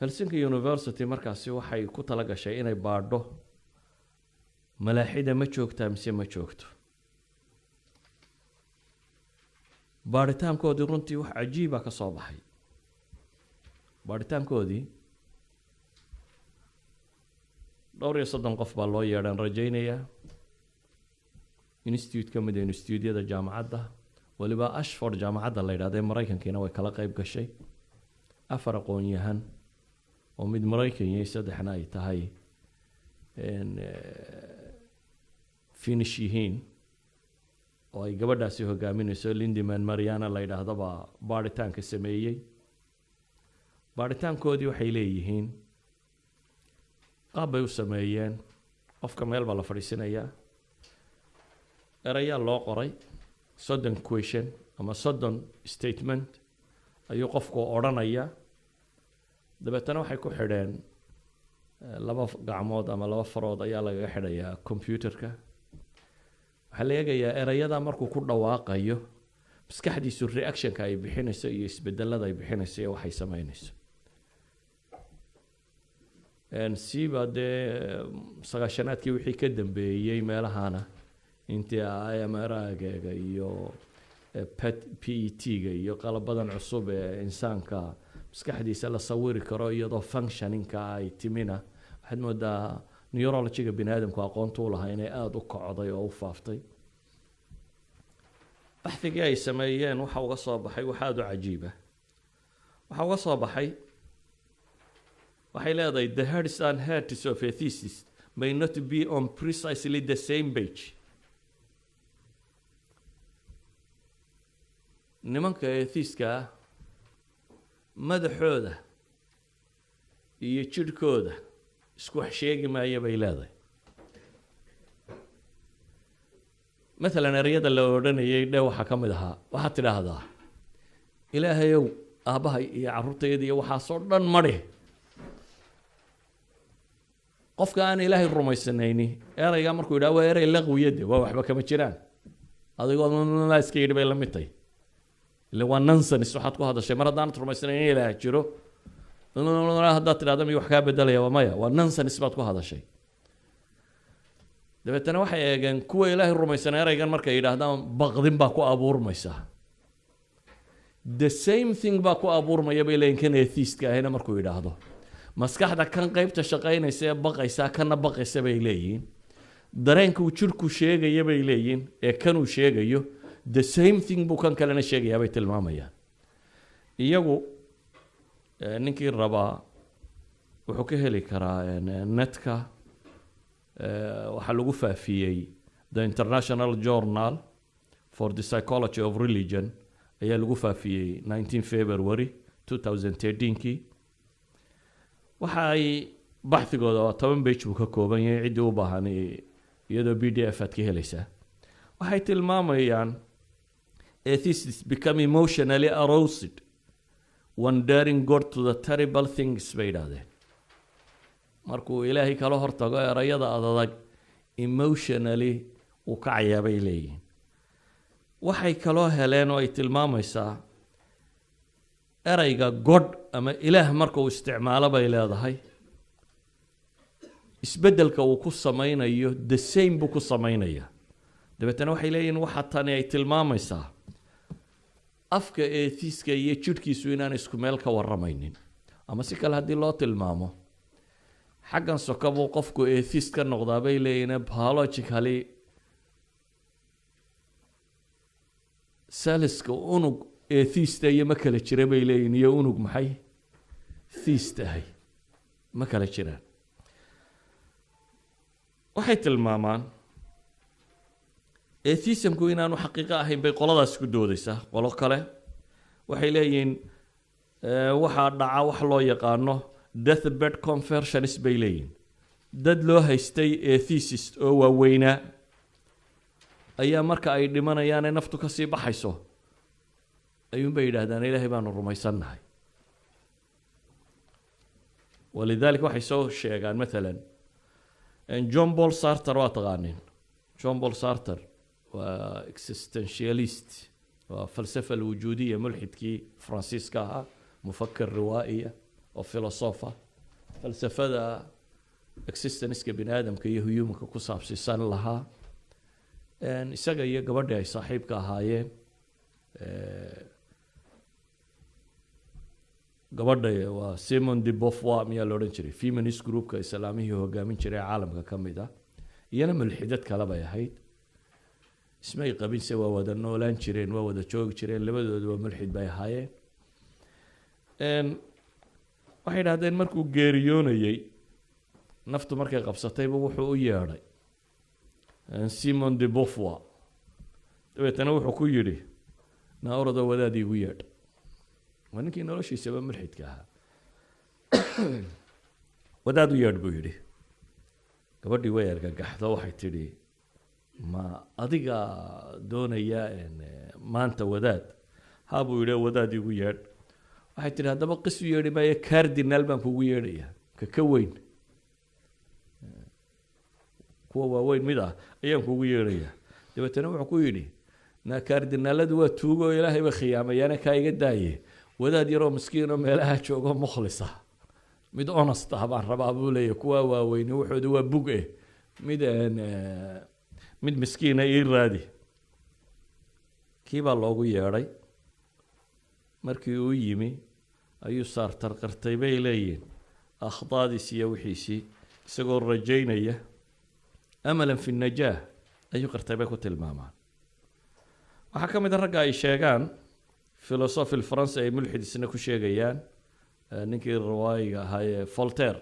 Speaker 2: Helsinki University markaasi waxay ku tala gashay inay baadho malaaxida ma joogtaa mise ma joogto baaritaankoodii runtii wax cajiiba ka soo baxay baaritaankoodii dhowr iyo 30 qof baa loo yeedhan rajaynaya institute ka mid ah institute-yada jaamacadda waliba Ashford jaamacadda la yiraahdo Mareykankiina way kala qayb gashay afar aqoon-yahan oo mid Mareykan iyo saddexna ay tahay Finnish yihiin oo ay gabadhaasi hogaaminayso Lindemann Mariana la yiraahdo baa baaritaanka sameeyay baaritaankoodii waxay leeyihiin qaab bay u sameeyeen qofka meel baa la fadhiisanayaa erayaa loo qoray 30 question ama 30 statement ayuu qofku odhanaya dabeetana waxay ku xidheen laba gacmood ama laba farood ayaa laga xidhayaa computerka waxaa la eegayaa erayada markuu ku dhawaaqayo maskaxdiisu reactionka ay bixinayso iyo isbedelada ay bixinayso iyo waxay sameynayso siiba dee sagaashanaadkii wixii ka dambeeyey meelahana intii IMR-ga iyo PET-ga iyo qalabadan cusub ee insaanka maskaxdiisa la sawiri karo iyadoo functioningka ay timina waxaad moodaa neurologyga bini aadamku aqoonta u lahaa inay aada u kocday oo u faaftay baxthigii ay sameeyeen waxa uga soo baxay waxa aada u cajiiba waxa uga soo baxay waxay leedahay the heads and hearts of a thesis may not be on precisely the same page nimanka theisiska madaxooda iyo jidhkooda isku wax sheegi maayo bay leedahay مثلا ereyada la odhanayay dhe waxaa ka mid ahaa waxaad tidhaahdaa ilaahayow aabbahay iyo carruurtayda iyo waxaasoo dhan madhi qofka aan ilaahay rumaysanayni ereyga markuu yidhaha waa erey laqwiyade waa waxba kama jiraan adigoo iska yidhi bay la mid tahay ile waa nonsense waxaad ku hadashay mar haddaanad rumaysanayn in ilaah jiro haddaad tidhahda miyo wax kaa bedelaya waa maya waa nonsense baad ku hadashay dabeetana waxay eegeen kuwa ilaahay rumaysan ereygan markay yidhaahdaan baqdin baa ku abuurmaysa the same thing baa ku abuurmaya bay leeyihin kan atheistka ahina markuu yidhaahdo maskaxda kan qaybta shaqaynaysa ee baqaysa kana baqaysa bay leeyihiin dareenka uu jirku sheegaya bay leeyihiin ee kanuu sheegayo the same thing buu kan kalena sheegayaa bay tilmaamayaan iyagu ninkii rabaa wuxuu ka heli karaa netka waxaa lagu faafiyey the international journal for the psychology of religion ayaa lagu faafiyey 19 February 2013kii waxa ay baxthigooda 10 page buu ka kooban yahay ciddii u baahan iyadoo PDF aad ka helaysaa waxay tilmaamayaan atheists become emotionally aroused when daring God to the terrible things bay yidhaahdeen markuu ilaahay kala hortago erayada adag emotionally uu ka cayaabay leeyihiin waxay kaloo heleen oo ay tilmaamaysaa erayga god ama ilaah marka uu isticmaalo bay leedahay isbeddelka uu ku samaynayo the same buu ku samaynaya dabeetana waxay leeyihiin waxa tani ay tilmaamaysaa afka atheiska iyo jidhkiisu inaan isku meel ka waramaynin ama si kale haddii loo tilmaamo xaggan soka buu qofku atheist ka noqdaa bay leeyihiin biologically saliska unug atheist iyo ma kala jira bay leeyihiin iyo unug maxay theist ahay ma kala jiraan waxay tilmaamaan atheismku inaanu xaqiiqo ahayn bay qoladaas ku doodaysaa qolo kale waxay leeyihiin waxaa dhaca wax loo yaqaano deathbed conversions bay leeyihiin dad loo haystay atheist oo waaweynaa ayaa marka ay dhimanayaan ee naftu kasii baxayso ayuunbay yidhaahdaan ilaahay baanu rumaysannahay walidaalika waxay soo sheegaan maalan John Paul Sartre waa taqaanin John Paul Sartre waa existentialist waa falsafa alwujuudiya mulxidkii faransiiska ahaa mufakkir riwaa'iya oo filosofa falsafada existence-ka bini aadamka iyo humanka ku saabsiisan lahaa isaga iyo gabadhii ay saaxiibka ahaayeen gabadha waa Simone de Beauvoir miyaa la odhan jiray feminist groupka islaamihii hogaamin jiray caalamka ka mid ah iyana mulxidad kale bay ahayd ismay qabinse waa wada noolaan jireen waa wada joogi jireen labadooda waa mulxid bay ahaayeen waxay yidhahdeen markuu geeriyoonayey naftu markay qabsatayba wuxuu u yeedhay Simone de Beauvoir dabeetana wuxuu ku yidhi naa orada wadaad iigu yeedh waa ninkii noloshiisaba mulxidka ahaa wadaad u yeedh buu yidhi gabadhii way argagaxdo waxay tidhi ma adiga doonaya maanta wadaad haa buu yidhi wadaad iigu yeedh waxay tidhi haddaba qis u yeedhi maayo cardinal baan kugu yeedhayaa ka weyn kuwa waaweyn mid ah ayaan kugu yeedhayaa dabeetana wuxuu ku yidhi naa cardinaaladu waa tuugo oo ilaahay ba khiyaamayaana kaa iga daaye wadaad yaroo miskiin oo meelaha joogo mukhlisa mid honest ah baan rabaa buu leeyahay kuwa waaweyni wuxuudu waa bug mid miskiina ii raadi kii baa loogu yeedhay markii uu yimi ayuu saartar qartay bay leeyihin akhdaadiisi iyo wixiisii isagoo rajaynaya amalan fi najaah ayuu qartay bay ku tilmaamaan waxaa ka mid a ragga ay sheegaan philosophy France ay mulxid isna ku sheegayaan ninkii riwaayiga ahaa ee Voltaire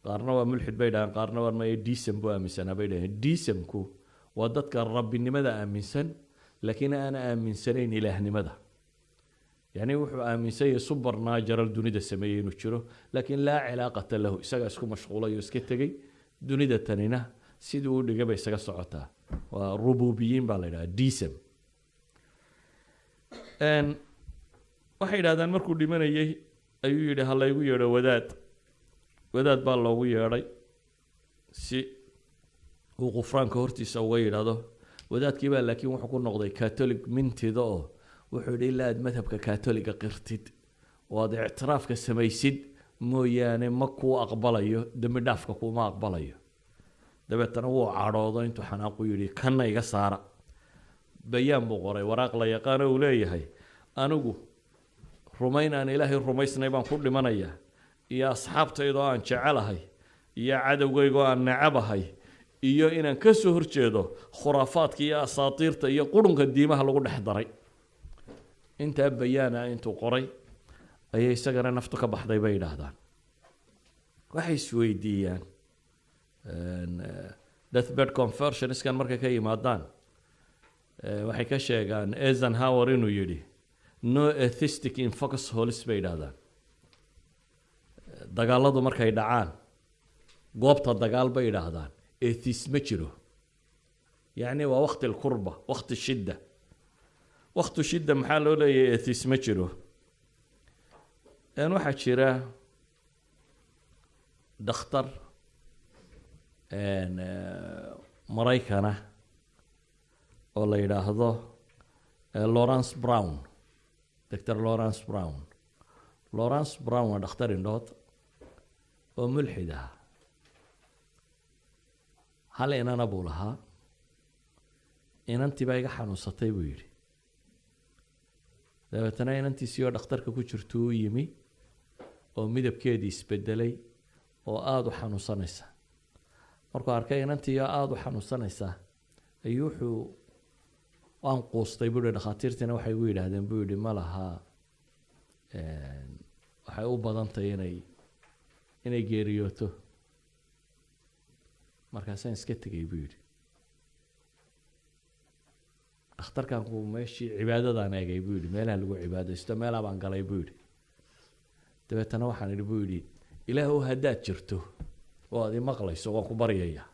Speaker 2: qaarna waa mulxid bay dhahaan qaarna waa ma diisam buu aaminsanaa bay dhahaan diisamku waa dadka rabbinimada aaminsan laakiin aan aaminsanayn ilaahnimada يعني wuxuu aaminsan yahay supernatural dunida sameeyay inuu jiro laakiin laa cilaaqata lahu isaga isku mashquulay oo iska tagay dunida tanina sidii uu dhigay bay isaga socotaa waa rububiyiin baa la yiraahdaa diisam waxay yiraahdaan markuu dhimanayay ayuu yidhi ha laygu yeedho wadaad baa loogu yeedhay si uu qufraanka hortiisa uga yidhaahdo wadaadkii baa laakiin wuxuu ku noqday catholic mintida oo wuxuu yidhi ilaa aad madhabka kaatoliga qirtid oo aad ictiraafka samaysid mooyaane ma kuu aqbalayo dembi dhaafka kuma aqbalayo dabeetana wuu cadhoodo intuu xanaaqu yidhi kana iga saara bayaan buu qoray waraaq la yaqaano uu leeyahay anigu rumayn aan ilaahay rumaysnay baan ku dhimanayaa iyo asxaabtaydoo aan jecelahay iyo cadowgaygoo aan necabahay iyo inaan ka soo horjeedo khuraafaadka iyo asaatiirta iyo qurunka diimaha lagu dhex daray intaa bayaana intuu qoray ayay isagana naftu ka baxday bay yidhaahdaan waxay isweydiiyaan deathbed conversioniskan markay ka yimaadaan waxay ka sheegaan Eisenhower inuu yidhi no atheistic in foxholes bay yidhaahdaan dagaaladu markay dhacaan goobta dagaal bay yidhaahdaan atheist ma jiro yacni waa waqti alkurba waqti shidda waqti shidda maxaa loo leeyahay atheist ma jiro waxaa jira dhakhtar maraykana oo la yidhaahdo Lawrence Brown Dr. Lawrence Brown waa dhakhtar indhood oo mulxid ah hal inana buu lahaa inantii baa iga xanuunsatay buu yidhi dabeetana inantiisii oo dhakhtarka ku jirto u yimi oo midabkeedii isbedelay oo aada u xanuunsanaysa markuu arkay inantii oo aada u xanuunsanaysa ayuu wuxuu aan quustay buu yidhi dhakhaatiirtiina waxay ugu yidhaahdeen buu yidhi ma laha waxay u badantahay inay geeriyooto markaasaan iska tegay buu yidhi dhakhtarkan ku meeshii cibaadadaan eegay buu yidhi meelaha lagu cibaadaysto meelaha baan galay buu yidhi dabeetana waxaan idhi buu yidhi ilaahow haddaad jirto oo aad i maqlayso waan ku baryayaa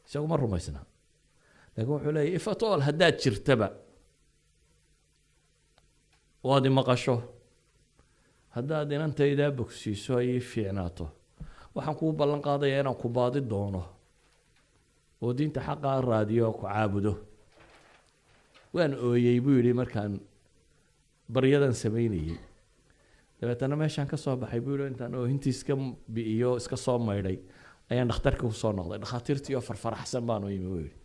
Speaker 2: isagu ma rumaysna laakiin wuxuu leeyahy if at all haddaad jirtaba oo aad i maqasho haddaad inantaydaa bogsiiso ay ii fiicnaato waxaan kuu ballan qaadayaa inaan ku baadi doono oo diinta xaqaa raadiyo oo ku caabudo waan ooyey buu yidhi markaan baryadan samaynayay dabeetana meeshaan ka soo baxay buu yidhi intaan oohintii iska bi'iyo iska soo maydhay ayaan dhakhtarka ku soo noqday dhakhaatiirtii oo farfaraxsan baan u yimi buu yidhi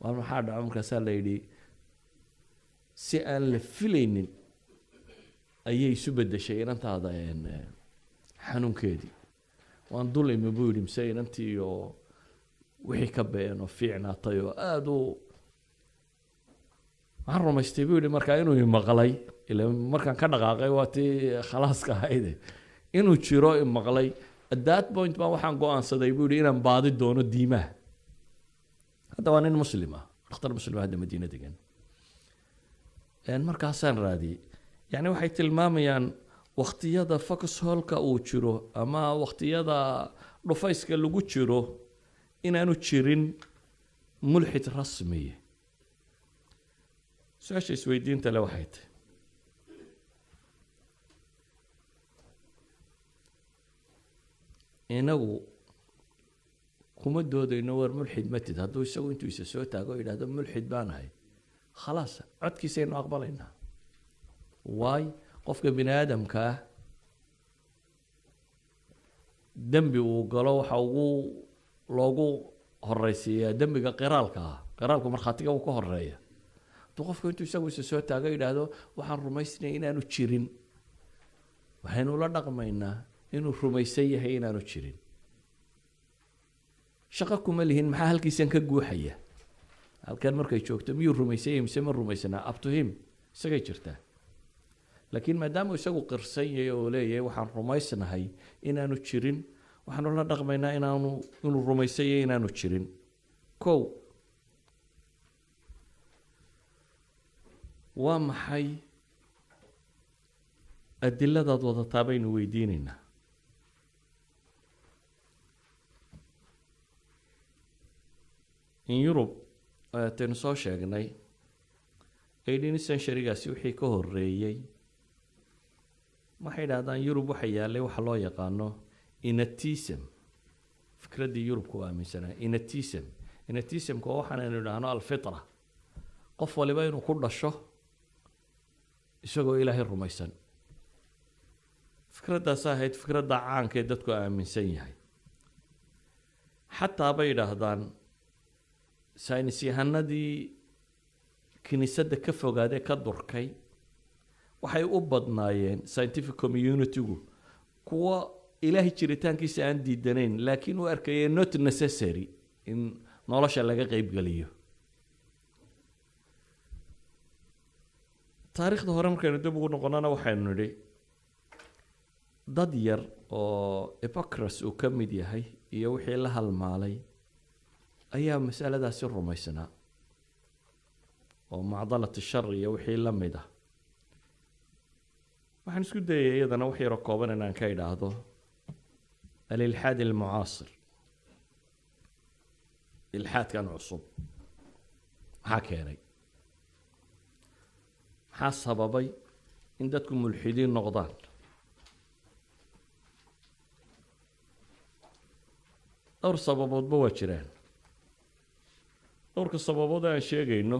Speaker 2: waa maxaa dhaco markaasaa la yidhi si aan la filaynin ayay isu beddeshay inantaada xanuunkeedii waan dul imi buu yidhi mise inantii oo wixii ka been oo fiicnaatay oo aada u waxaan rumaystay buu yidhi markaa inuu imaqlay ila markaan ka dhaqaaqay waa tii khalaaska ahayde inuu jiro imaqlay at that point baa waxaan go-aansaday buu yidhi inaan baadi doono diimaha hadda waa nin muslim ah dhakhtar muslim ah hadda madiina degan markaasaan raadiyey yacni waxay tilmaamayaan waqtiyada foxholka uu jiro ama waqtiyada dhufayska lagu jiro inaanu jirin mulxid rasmiye su-aasha isweydiinta le waxay tahay inagu kuma doodayno war mulxid matid hadduu isagu intuu isa soo taago yidhahdo mulxid baan ahay khalaas codkiisaynu aqbalaynaa waay qofka bini aadamka ah dembi uu galo waxa loogu horeysiiyaa dembiga qiraalka ah qiraalku markhaatiga uu ka horeeya hadduu qofku intuu isagu isa soo taago yidhaahdo waxaan rumaysnay inaanu jirin, waxaynu la dhaqmaynaa inuu rumaysan yahay inaanu jirin. shaqo kuma lihin maxaa halkiisan ka guuxaya, halkan markay joogto miyuu rumaysan yahay mise ma rumaysanaa, up to him, isagay jirtaa. laakiin maadaama isagu qirsan yahay oo leeyahay waxaan rumaysnahay inaanu jirin, waxaanu la dhaqmaynaa inuu rumaysan yahay inaanu jirin. kow, waa maxay adiladaad wadataa baynu weydiinaynaa. in Yurub ayataynu soo sheegnay 18th century-gaasi wixii ka horeeyey, waxay dhahdaan Yurub waxa yaalay waxa loo yaqaano inatism. fikraddii Yurubku waa aaminsanaa inatism. inatismku waa waxaanaynu idhaahno alfitra, qof waliba inuu ku dhasho isagoo ilaahay rumaysan. fikraddaas ahayd fikradda caanka ee dadku aaminsan yahay. xataa bay idhaahdaan saynis yahanadii kiniisadda ka fogaadee ka durkay waxay u badnaayeen scientific community-gu kuwa ilaahay jiritaankiisa aan diidanayn, laakiin u arkayay not necessary in nolosha laga qeybgeliyo. taariikhda hore markaynu dib ugu noqonana waxaynu nidhi dad yar oo Epicurus uu ka mid yahay iyo wixii la halmaalay ayaa masaladaasi rumaysanaa, oo macdalat shar iyo wixii la mid ah. waxaan isku dayay iyadana wax yaroo kooban inaan ka idhaahdo alilxaad almucaasir, ilxaadkan cusub maxaa keenay, maxaa sababay in dadku mulxidiin noqdaan. dhowr sababoodba waa jiraan. dhowrka sababood aan sheegayno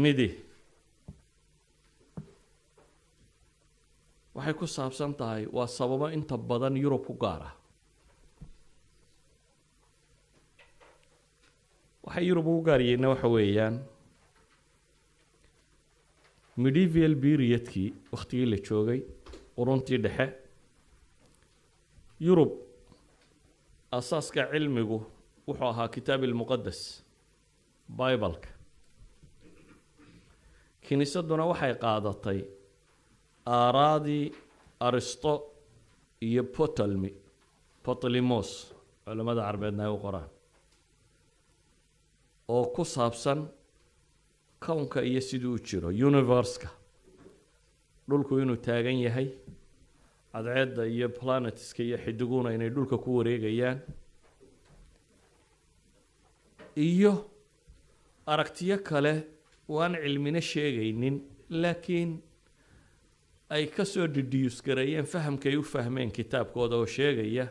Speaker 2: midi waxay ku saabsan tahay waa sababo inta badan Yurub ku gaar ah. waxay Yurub ugu gaar yihiinna waxa weeyaan medieval periodkii waqtigii la joogay quruntii dhexe Yurub asaaska cilmigu wuxuu ahaa kitaab ilmuqadas Bible-ka. kiniisaduna waxay qaadatay aaraadii Aristo iyo Ptolemos culamada carbeedna ay u qoraan, oo ku saabsan kownka iyo siduu u jiro, universe-ka, dhulku inuu taagan yahay, cadceedda iyo planetska iyo xidiguna inay dhulka ku wareegayaan, iyo aragtiyo kale waan cilmina sheegaynin laakiin ay ka soo deduce gareeyeen fahamkay u fahmeen kitaabkooda oo sheegaya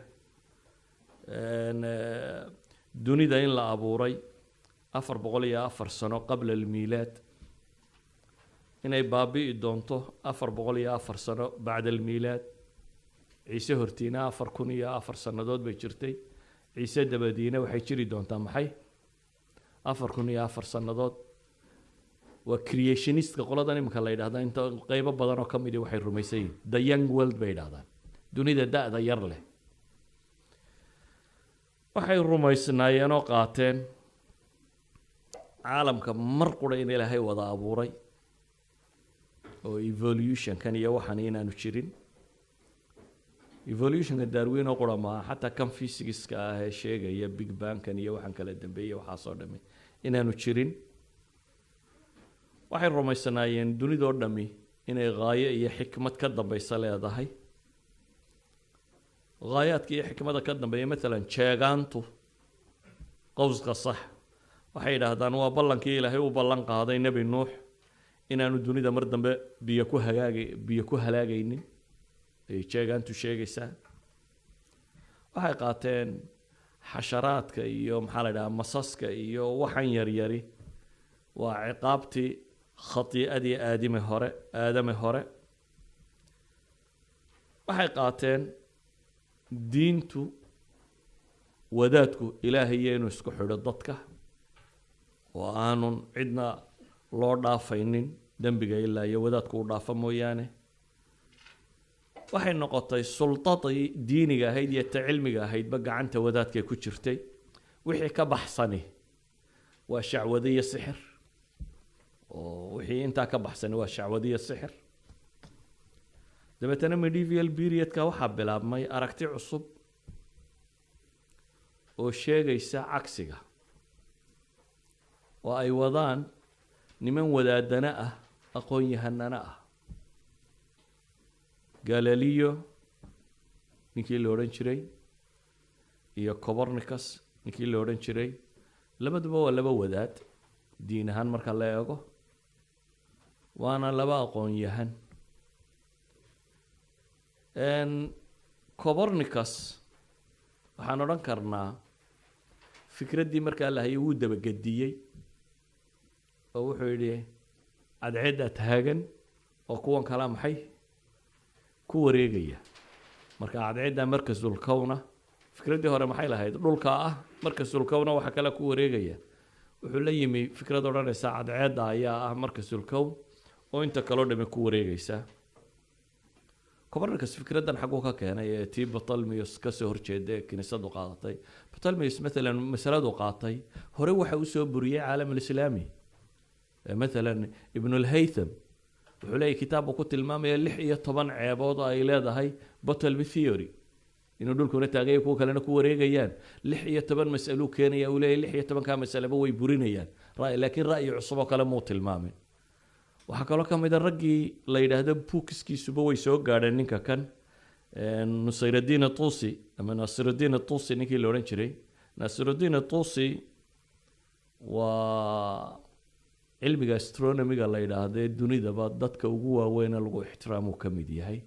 Speaker 2: dunida in la abuuray 404 sano qabla almiilaad, inay baabi'i doonto 404 sano bacda almiilaad. ciise hortiina 4004 sannadood bay jirtay, ciise dabadiina waxay jiri doontaa maxay 4004 sannadood. waa creationistka qoladan imika la yidhahdaa, inta qaybo badan oo ka midi waxay rumaysan yihiin the young world bay yidhahdaan, dunida da-da yar leh. waxay rumaysnaayeen oo qaateen caalamka mar qura in ilaahay wada abuuray, oo evolutionkan iyo waxan inaanu jirin. evolutionka Darwin oo qura maaha, xataa kan physics-ka ah ee sheegaya big bang-kan iyo waxaan kala dambeeyay waxaasoo dhammi inaanu jirin. waxay rumaysanaayeen dunidoo dhammi inay gaayo iyo xikmad ka dambaysa leedahay. gaayaadka iyo xikmada ka dambeeya maalan jeegaantu qowska sax waxay yidhaahdaan waa ballankii ilaahay u ballan qaaday nebi nuux inaanu dunida mar dambe biyo ku halaagaynin, ay jeegaantu sheegaysaa. waxay qaateen xasharaadka iyo maxaa la yidhahaa masaska iyo waxan yaryari waa ciqaabtii khatii'adii aadame hore. waxay qaateen diintu wadaadku ilaahay iyo inuu isku xidho dadka, oo aanun cidna loo dhaafaynin dembiga ilaa iyo wadaadku u dhaafa mooyaane waxay noqotay sultadii diiniga ahayd iyo ta cilmiga ahaydba gacanta wadaadkay ku jirtay wixii ka baxsani waa shacwado iyo sixir oo wixii intaa ka baxsani waa shacwado iyo sixir dabeetana medieval periodka waxaa bilaabmay aragti cusub oo sheegaysa cagsiga oo ay wadaan niman wadaadana ah aqoon-yahanana ah Galileo ninkii la odhan jiray iyo Copernicus ninkii la odhan jiray labaduba waa laba wadaad diin ahaan marka la eego waana laba aqoon-yahan Copernicus waxaan odhan karnaa fikraddii markaa la hayay wuu dabagadiyey oo wuxuu yidhi cadceeddaa taagan oo kuwan kalaa maxay ku wareegaya marka cadceeddaa markasul kowna fikraddii hore maxay lahayd dhulka ah markasul kowna waxa kale ku wareegaya wuxuu la yimi fikrad odhanaysa cadceedda ayaa ah markasul kown oo inta kaloo dhami ku wareegaysa Copernicus fikraddan xaguu ka keenay ee tii Ptolemaios ka soo horjeeday kiniisadu qaadatay Ptolemaios مثلا masaladu qaatay hore waxa uu soo buriyay caalamul islaami مثلا ibn al-Haytham wuxuu leeyahay kitaab ku tilmaamaya 16 ceebood ay leedahay Ptolemy theory inuu dhulkuna taagay kuwa kalena ku wareegayaan 16 mas'alo keenaya uu leeyahay 16 ka mas'alaba way burinayaan laakiin ra'yi cusub oo kale muu tilmaamay waxaa kaloo ka mid ah raggii la yidhaahdo buukiskiisuba way soo gaadheen ninka kan Nusayruddin Tusi ama Nasiruddin Tusi ninkii la odhan jiray Nasiruddin Tusi waa cilmiga astronomiga la yidhaahdo dunidaba dadka ugu waaweyn lagu ixtiraamo ka mid yahay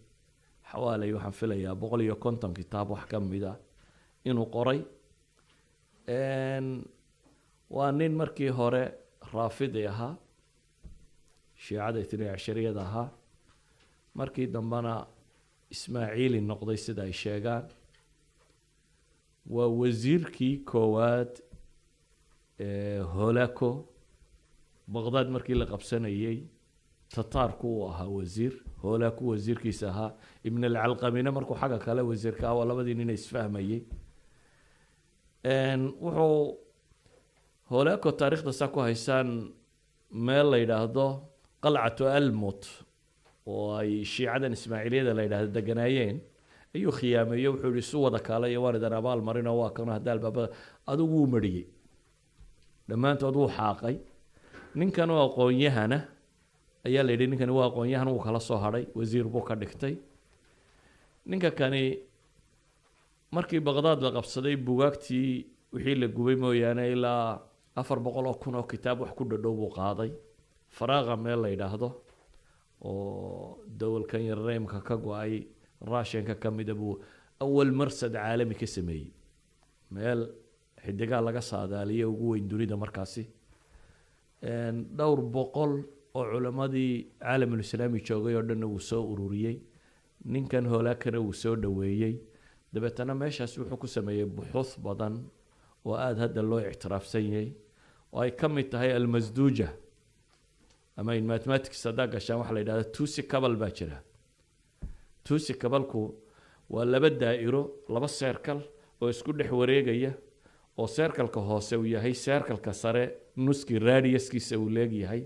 Speaker 2: xawaalay waxaan filayaa 150 kitaab wax ka mid ah inuu qoray waa nin markii hore raafidi ahaa shiicada 12 ahaa markii dambana ismaaciili noqday sida ay sheegaan waa wasiirkii koowaad Holako Baghdad markii la qabsanayay Tatarku uu ahaa wasiir Holako wasiirkiisa ahaa Ibn al-Alqamina markuu xaga kale wasiirka ah labadii nin isfahmayay wuxuu Holako taariikhda sa ku haysaan meel la yiraahdo qalcatu almut oo ay shiicadan ismaaciiliyada la yiraahdo deganaayeen ayuu khiyaameeyo wuxuu isu wada kaalay waaridan abaal marina waa kan hadaal baba adigu mariyay dhamaantood uu xaaqay ninkan oo aqoon-yahana ayaa la yidhi ninkan waa aqoon-yahan uu kala soo haray wasiir buu ka dhigtay ninka kani markii Baghdad la qabsaday buugaagtii wixii la gubay mooyaane ilaa 400,000 oo kitaab wax ku dhadhow buu qaaday faraaqa meel la yiraahdo oo dawalkan yareemka ka go'ay raashinka kamid buu awal marsad caalami ka sameeyay meel xidiga laga saadaaliyo ugu weyn dunida markaasi dhowr boqol oo culimadii caalamul islaami joogay oo dhan uu soo ururiyay ninkan Holakana uu soo dhaweeyay dabeetana meeshaas wuxuu ku sameeyay buxuus badan oo aad hadda loo ictiraafsan yahay oo ay kamid tahay al-masduuja ama in mathematics sada gashaan waxa la yiraahdo tusi kabal baa jira tusi kabalku waa laba daa'iro laba circle oo isku dhex wareegaya oo circle-ka hoose uu yahay circle-ka sare nuski radius-kiisa uu leeyahay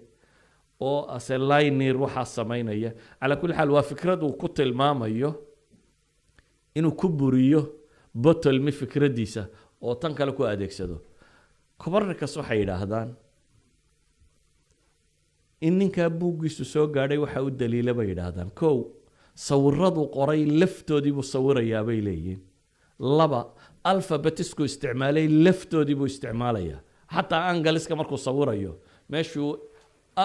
Speaker 2: oo ase linear waxa sameynaya ala kulli xal waa fikrad uu ku tilmaamayo inuu ku buriyo Ptolemy fikradiisa oo tan kale ku adeegsado Copernicus waxay yiraahdaan in ninka buugiisu soo gaadhay waxa uu daliilay bay yiraahdaan kow sawiradu qoray laftoodii buu sawirayaa bay leeyihiin laba alphabetisku isticmaalay laftoodii buu isticmaalaya xataa angaliska markuu sawirayo meeshuu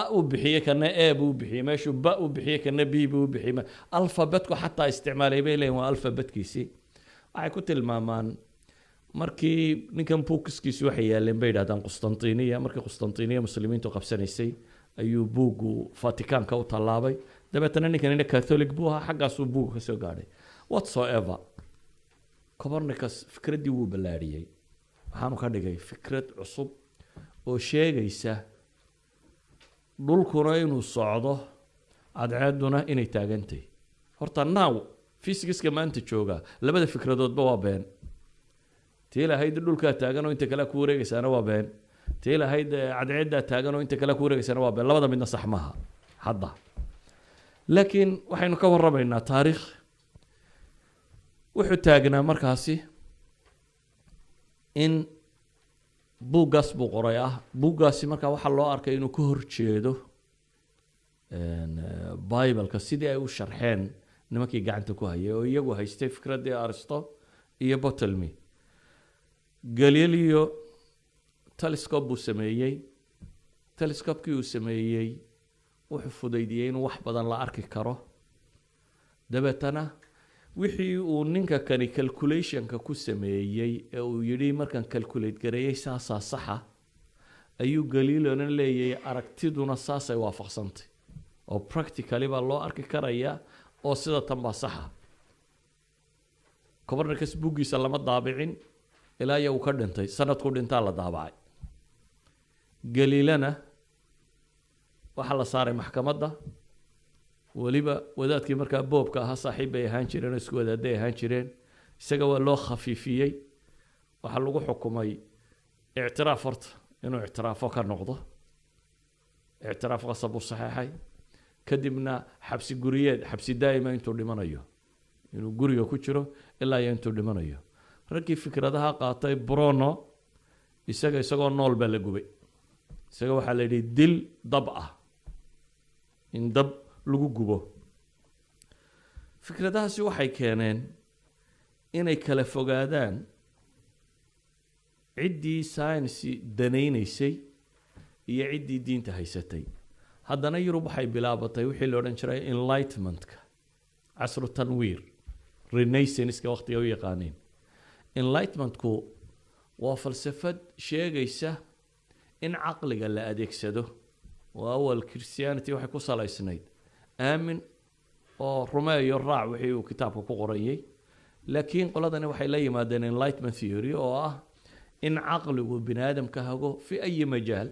Speaker 2: a u bixiyay kana a buu bixiyay meeshuu ba u bixiyay kana b buu bixiyay alphabetku xataa isticmaalay bay leeyihiin waa alphabetkiisi waxay ku tilmaamaan markii ninkan buugiskiisu waxay yaaleen bay yiraahdaan Qustantiniya markii Qustantiniya muslimiintu qabsanaysay ayuu buugu Vaticanka u talaabay dabeetana ninkan Catholic buu ahaa xaggaas uu buugu ka soo gaadhay whatsoever Copernicus fikradii wuu balaariyay waxaanu ka dhigay fikrad cusub oo sheegaysa dhulkuna inuu socdo cadceeduna inay taagantahay. horta now physics-ka maanta jooga labada fikradoodba waa been. tii lahayd dhulkaa taagan oo inta kale ku wareegaysaana waa been. tii lahayd cadceeddaa taagan oo inta kale ku wareegaysaana waa been. labada midna sax maaha hadda. laakiin waxaynu ka warramaynaa taariikh wuxuu taagnaa markaasi in buuggaas buu qoray buuggaasi markaa waxaa loo arkay inuu ka horjeedo bibleka sidii ay u sharxeen nimankii gacanta ku hayay oo iyagu haystay fikraddii aristo iyo botelmy. galileo telescope buu sameeyey. telescopekii uu sameeyey wuxuu fudaydiyey inuu wax badan la arki karo. dabeetana wixii uu ninka kani calculationka ku sameeyey ee uu yidhi markaan calculate gareeyey saasaa saxa, ayuu galileona leeyahay aragtiduna saasay waafaqsantay oo practically baa loo arki karayaa oo sida tan baa saxa. copernicus buuggiisa lama daabicin ilaa iyo uu ka dhintay. sanadku dhintaa la daabacay. galilena waxaa la saaray maxkamadda. weliba wadaadkii markaa boobka ahaa saaxiib bay ahaan jireen oo isku wadaaday ahaan jireen. isaga waa loo khafiifiyey. waxaa lagu xukumay ictiraaf horta inuu ictiraafo ka noqdo. ictiraaf qasab uu saxeexay. kadibna xabsi guriyeed, xabsi daa'ima intuu dhimanayo, inuu guriga ku jiro ilaa iyo intuu dhimanayo. raggii fikradaha qaatay Bruno isagoo nool baa la gubay. isaga waxaa la yidhi dil dab ah, in dab lagu gubo. fikradahaasi waxay keeneen inay kala fogaadaan ciddii science danaynaysay iyo ciddii diinta haysatay. haddana Yurub waxay bilaabatay wixii la odhan jiray enlightenmentka, casru tanwiir, renaissance-ka waqtiga u yaqaaneen. enlightenmentku waa falsafad sheegaysa in caqliga la adeegsado. oo awal Christianity waxay ku salaysnayd aamin oo rumeeyo raac wixii uu kitaabka ku qorayay. laakiin qoladani waxay la yimaadeen enlightenment theory oo ah in caqligu bini aadamka hago fi ay majaal.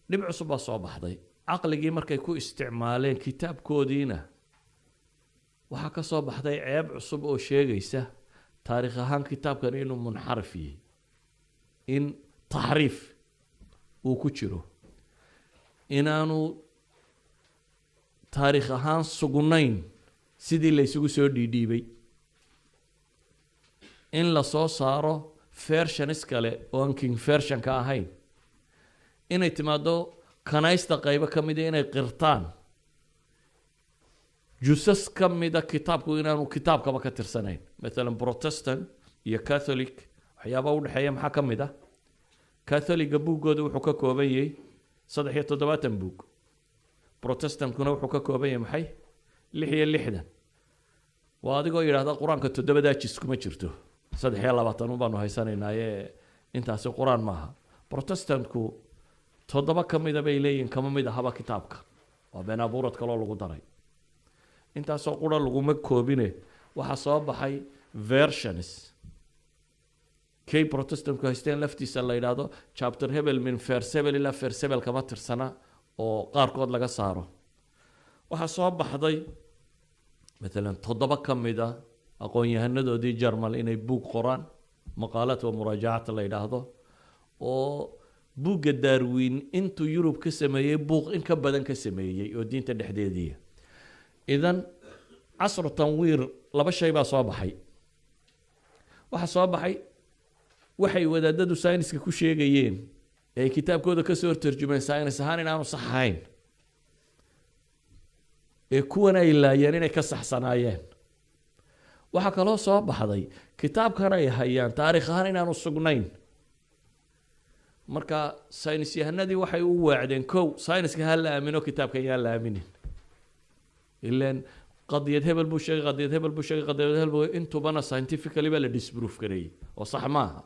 Speaker 2: dhib cusub baa soo baxday. caqligii markay ku isticmaaleen kitaabkoodiina waxaa ka soo baxday ceeb cusub oo sheegaysa taariikh ahaan kitaabkan inuu munxarif yahay, in taxriif uu ku jiro, inaanu taariikh ahaan sugnayn sidii la isugu soo dhiidhiibay, in la soo saaro versions kale oo aan king version ka ahayn, inay timaado kanaysta qaybo ka mida inay qirtaan jusas ka mida kitaabku inaanu kitaabkaba ka tirsanayn. maalan protestant iyo catholic waxyaabaa u dhexeeya maxaa ka mid ah? catholiga buuggooda wuxuu ka kooban yahay 73 buug. protestantkuna wuxuu ka kooban yahay maxay? 66. waa adigoo yidhaahda qur-aanka 7 jis kuma jirto, 23 baanu haysanaynaaye intaasi qur-aan maaha. protestantku 7 ka mida bay leeyihin kama mid ahaba kitaabka, waa been abuurad kaloo lagu daray. intaasoo qura laguma koobine waxaa soo baxay versions kay protestantku haysteen laftiisa la yidhaahdo chapter hebel min verse hebel ilaa verse hebel kama tirsana oo qaarkood laga saaro. waxaa soo baxday maalan 7 ka mida aqoon-yahanadoodii Jarmal inay buug qoraan, maqaalaad wa muraajacat la yidhaahdo, oo buugga Darwin intuu Yurub ka sameeyey buuq in ka badan ka sameeyey oo diinta dhexdeedii. idan casru tanwiir 2 shay baa soo baxay. waxaa soo baxay waxay wadaadadu sayniska ku sheegayeen ee kitaabkooda ka soo tarjumeen saynis ahaan inaanu sax ahayn, ee kuwan ay laayeen inay ka saxsanaayeen. waxaa kaloo soo baxday kitaabkan ay hayaan taariikh ahaan inaanu sugnayn. marka saynis yahanadii waxay u waacdeen kow sayniska ha la aamino, kitaabkan yaa la aaminin. ilaan qadiyad hebel buu sheegay, qadiyad hebel buu sheegay, qadiyad hebel buu intubana scientifically baa la disproof gareeyey oo sax maaha.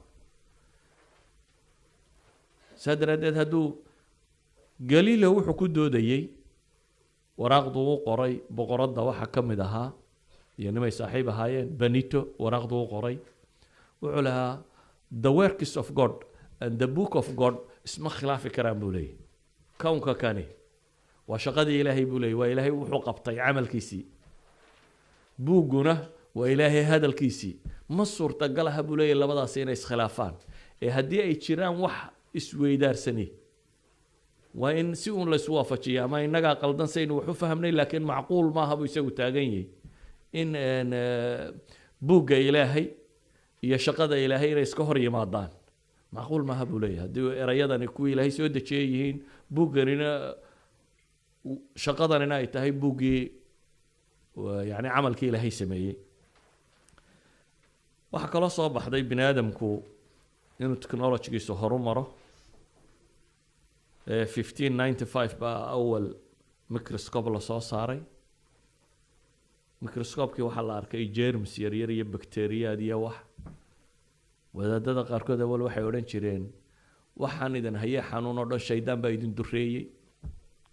Speaker 2: saa daraaddeed hadduu galileo wuxuu ku doodayey waraaqdu u qoray boqoradda waxaa ka mid ahaa iyo nimay saaxiib ahaayeen Benito, waraaqdu u qoray wuxuu lahaa the works of God and the book of God isma khilaafi karaan buu leeyahy kownka kani waa shaqadii ilaahay buu leeyahy waa ilaahay wuxuu qabtay camalkiisii buugguna waa ilaahay hadalkiisii ma suurtagal aha buu leeyahy labadaasi inay iskhilaafaan ee haddii ay jiraan wax isweydaarsani waa in si uun la isu waafajiya ama innagaa qaldan saynu wax u fahamnay laakiin macquul maaha buu isagu taagan yahay in buugga ilaahay iyo shaqada ilaahay inay iska hor yimaadaan macquul maaha buu leeyahay haddii erayadani kuwii ilaahay soo dejiyay yihiin buugganina shaqadanina ay tahay buuggii yani camalkii ilaahay sameeyey waxaa kaloo soo baxday bini aadamku inuu technologigiisu horu maro 1595 baa awal microscope la soo saaray microscopekii waxaa la arkay germs yaryar iyo bacteriyaad iyo wax wadaadada qaarkood awal waxay odhan jireen waxaan idin hayee xanuun oo dhan shaydaan baa idin dureeyey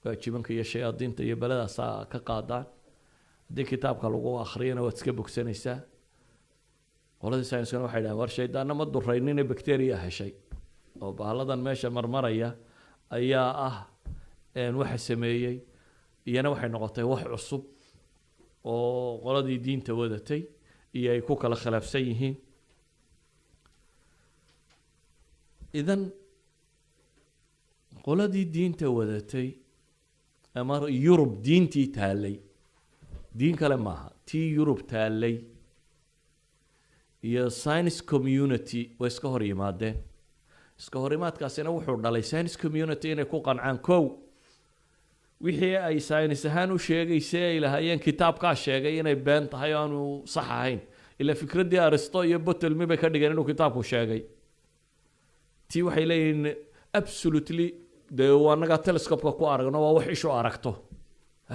Speaker 2: waa jibanka iyo shayaadiinta iyo beledaasaa ka qaadaan haddii kitaabka lagu akhriyana waad iska bogsanaysaa qoladii sayniskana waxay dhahaan war shaydaanna ma duraynine bacteria heshay oo bahalladan meesha marmaraya ayaa ah waxa sameeyey iyana waxay noqotay wax cusub oo qoladii diinta wadatay iyo ay ku kala khilaafsan yihiin idan qoladii diinta wadatay ama yurub diintii taallay diin kale maaha tii yurub taallay iyo science community way iska hor yimaadeen iska horimaadkaasina wuxuu dhalay science community inay ku qancaan kow wixii ay science ahaan u sheegaysay ay lahaayeen kitaabkaa sheegay inay been tahay oo aanu sax ahayn ila fikraddii aristo iyo botolmi bay ka dhigeen inuu kitaabku sheegay tii waxay leeyihiin absolutely dee anagaa telescopeka ku aragno waa wax ishu aragto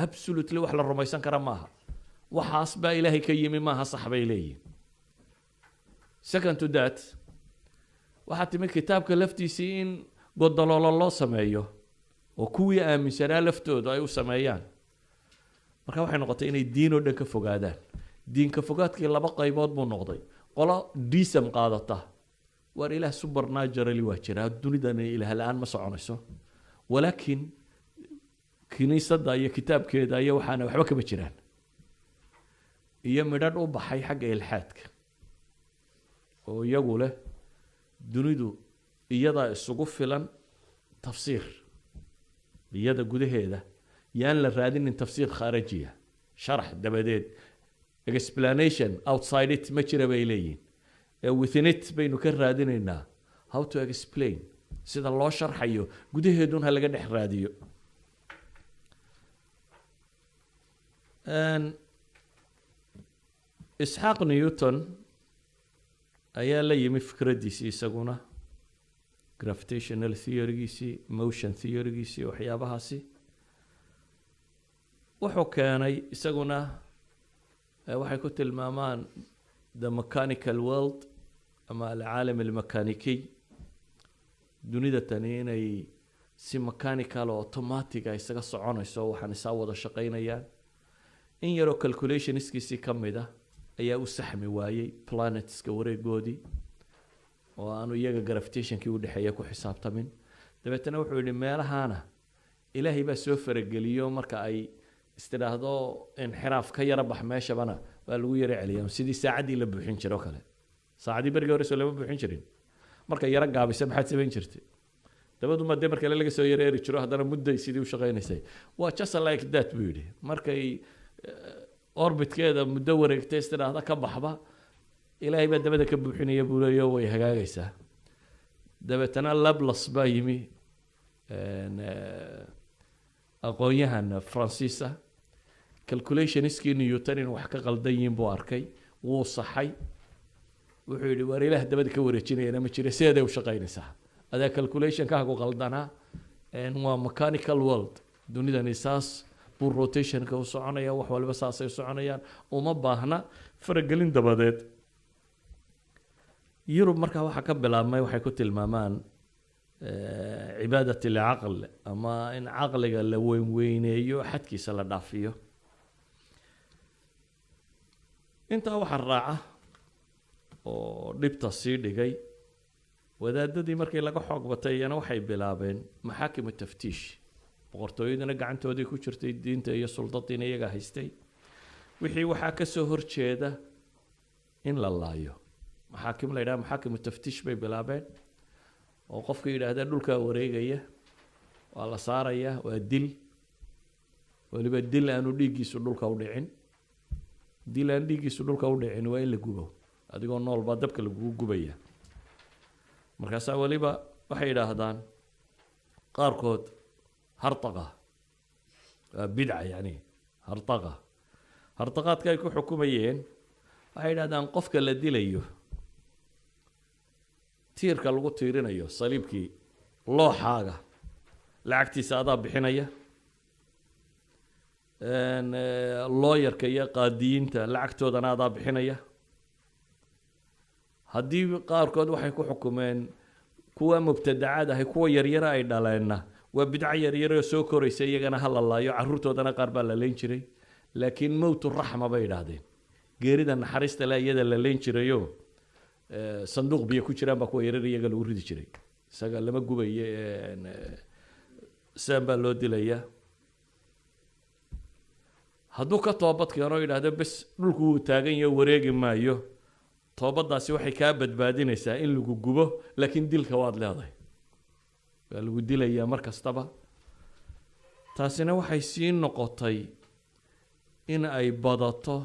Speaker 2: absolutely wax la rumaysan kara maaha waxaas baa ilaahay ka yimi maaha sax bay leeyihin second to that waxaa timid kitaabka laftiisii in godoloolo loo sameeyo oo kuwii aaminsanaa laftooda ay u sameeyaan marka waxay noqotay inay diin oo dhan ka fogaadaan diinka fogaadkii laba qaybood buu noqday qolo deism qaadata waar ilaah supernaturally waa jiraa dunidana ilaah la-aan ma soconayso walaakiin kiniisadda iyo kitaabkeeda iyo waxaana waxba kama jiraan iyo midhadh u baxay xagga ilxaadka oo iyagu leh dunidu iyadaa isugu filan tafsiir iyada gudaheeda yaan la raadinin tafsiir khaarijiya sharax dabadeed explanation outside it ma jira bay leeyihin within it baynu ka raadinaynaa how to explain sida loo sharxayo gudaheedun ha laga dhex raadiyo isxaaq newton ayaa la yimi fikraddiisii isaguna gravitational theorygiisii motion theorygiisii waxyaabahaasi wuxuu keenay isaguna waxay ku tilmaamaan the mechanical world ama alcaalam almekanikiy dunida tani inay si mechanical oo automatic isaga soconayso waxaan isaa wada shaqaynayaan in yaroo calculationskiisii ka mid ah ayaa u saxmi waayey planetska wareegoodii oo aanu iyaga gravitationkii u dhexeeya ku xisaabtamin dabeetana wuxuu yidhi meelahaana ilaahay baa soo farageliyo marka ay istidhaahdo inxiraaf ka yara bax meeshabana waa lagu yara celiyaa sidii saacaddii la buuxin jiro kale saacaddii berigii hore soo lama buuxin jirin marka yara gaabisa maxaad samayn jirtay dabaduma dee markale laga soo yara eri jiro haddana mudday sidii u shaqaynaysay waa just like that buu yidhi markay orbitkeeda muddo wareegtay istidhaahda ka baxba ilaahay baa dabada ka buuxinaya buu leeyo way hagaagaysaa dabeetana lablas baa yimi aqoon-yahan fransiisa calculationskii newton in wax ka qaldan yihiin buu arkay wuu saxay wuxuu yidhi waar ilaah dabada ka wareejinayana ma jira sideeday u shaqaynaysaa adaa calculationkaagu qaldanaa waa mechanical world dunidani saas buu rotationka u soconaya wax waliba saasay u soconayaan uma baahna faragelin dabadeed yurub markaa waxaa ka bilaabmay waxay ku tilmaamaan cibaadat alcaql ama in caqliga la weynweyneeyo xadkiisa la dhaafiyo intaa waxaa raaca oo dhibta sii dhigay wadaadadii markii laga xoog batay iyana waxay bilaabeen maxaakim taftiish boqortooyadana gacantoodii ku jirtay diinta iyo sultadiina iyaga haystay wixii waxaa ka soo horjeeda in la laayo maxaakim la yidhaha maxaakim taftiish bay bilaabeen oo qofka yidhaahda dhulkaa wareegaya waa la saaraya waa dil waliba dil aanu dhiiggiisu dhulka u dhicin dil aan dhiiggiisu dhulka u dhicin waa in la gubo adigoo nool baa dabka lagugu gubaya markaasaa waliba waxay yidhaahdaan qaarkood hartaqa waa bidca yani hartaqa hartaqaadka ay ku xukumayeen waxay yidhahdaan qofka la dilayo tiirka lagu tiirinayo saliibkii looxaaga lacagtiisa adaa bixinaya looyarka iyo qaadiyiinta lacagtoodana adaa bixinaya haddii qaarkood waxay ku xukumeen kuwa mubtadacaad ahay kuwa yaryara ay dhaleenna waa bidco yaryaroo soo koraysa iyagana ha la laayo caruurtoodana qaar baa la leyn jiray laakiin mowtu raxma bay idhaahdeen geerida naxariista le iyada la leyn jirayo sanduuq biyo ku jiraan baa kuwa yaryar iyaga lagu ridi jiray isaga lama gubayo saan baa loo dilayaa hadduu ka toobad keeno yidhaahdo bes dhulku wuu taagan yaho wareegi maayo toobadaasi waxay kaa badbaadinaysaa in lagu gubo laakiin dilka waad leedahay waa lagu dilayaa mar kastaba taasina waxay sii noqotay in ay badato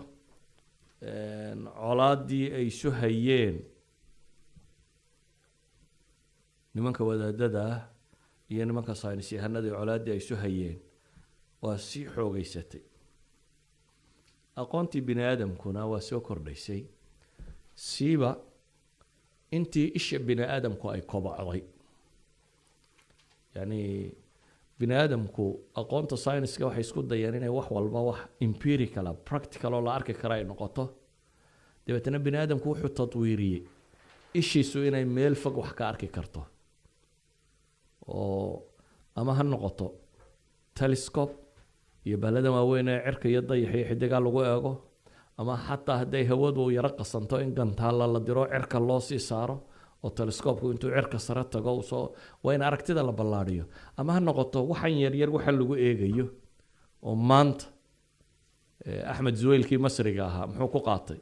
Speaker 2: colaaddii ay isu hayeen nimanka wadaadada ah iyo nimanka saynis yahanadii colaaddii ay isu hayeen waa sii xoogeysatay aqoontii bini aadamkuna waa soo kordhaysay siiba intii isha bini aadamku ay kobocday yani bini aadamku aqoonta science-ka waxay isku dayeen inay wax walba wax empirical practical oo la arki kara ay noqoto dabeetana bini aadamku wuxuu tadwiiriyey ishiisu inay meel fog wax ka arki karto oo ama ha noqoto telescope iyo baaladan waaweyn ee cirka iyo dayaxa iyo xidigaa lagu eego ama xataa hadday hawadu yaro qasanto in gantaalla la diro cirka loo sii saaro oo telescope-ku intuu cirka sare tago soo waa in aragtida la ballaadhiyo ama ha noqoto waxan yaryar waxa lagu eegayo oo maanta axmed zuweylkii masriga ahaa muxuu ku qaatay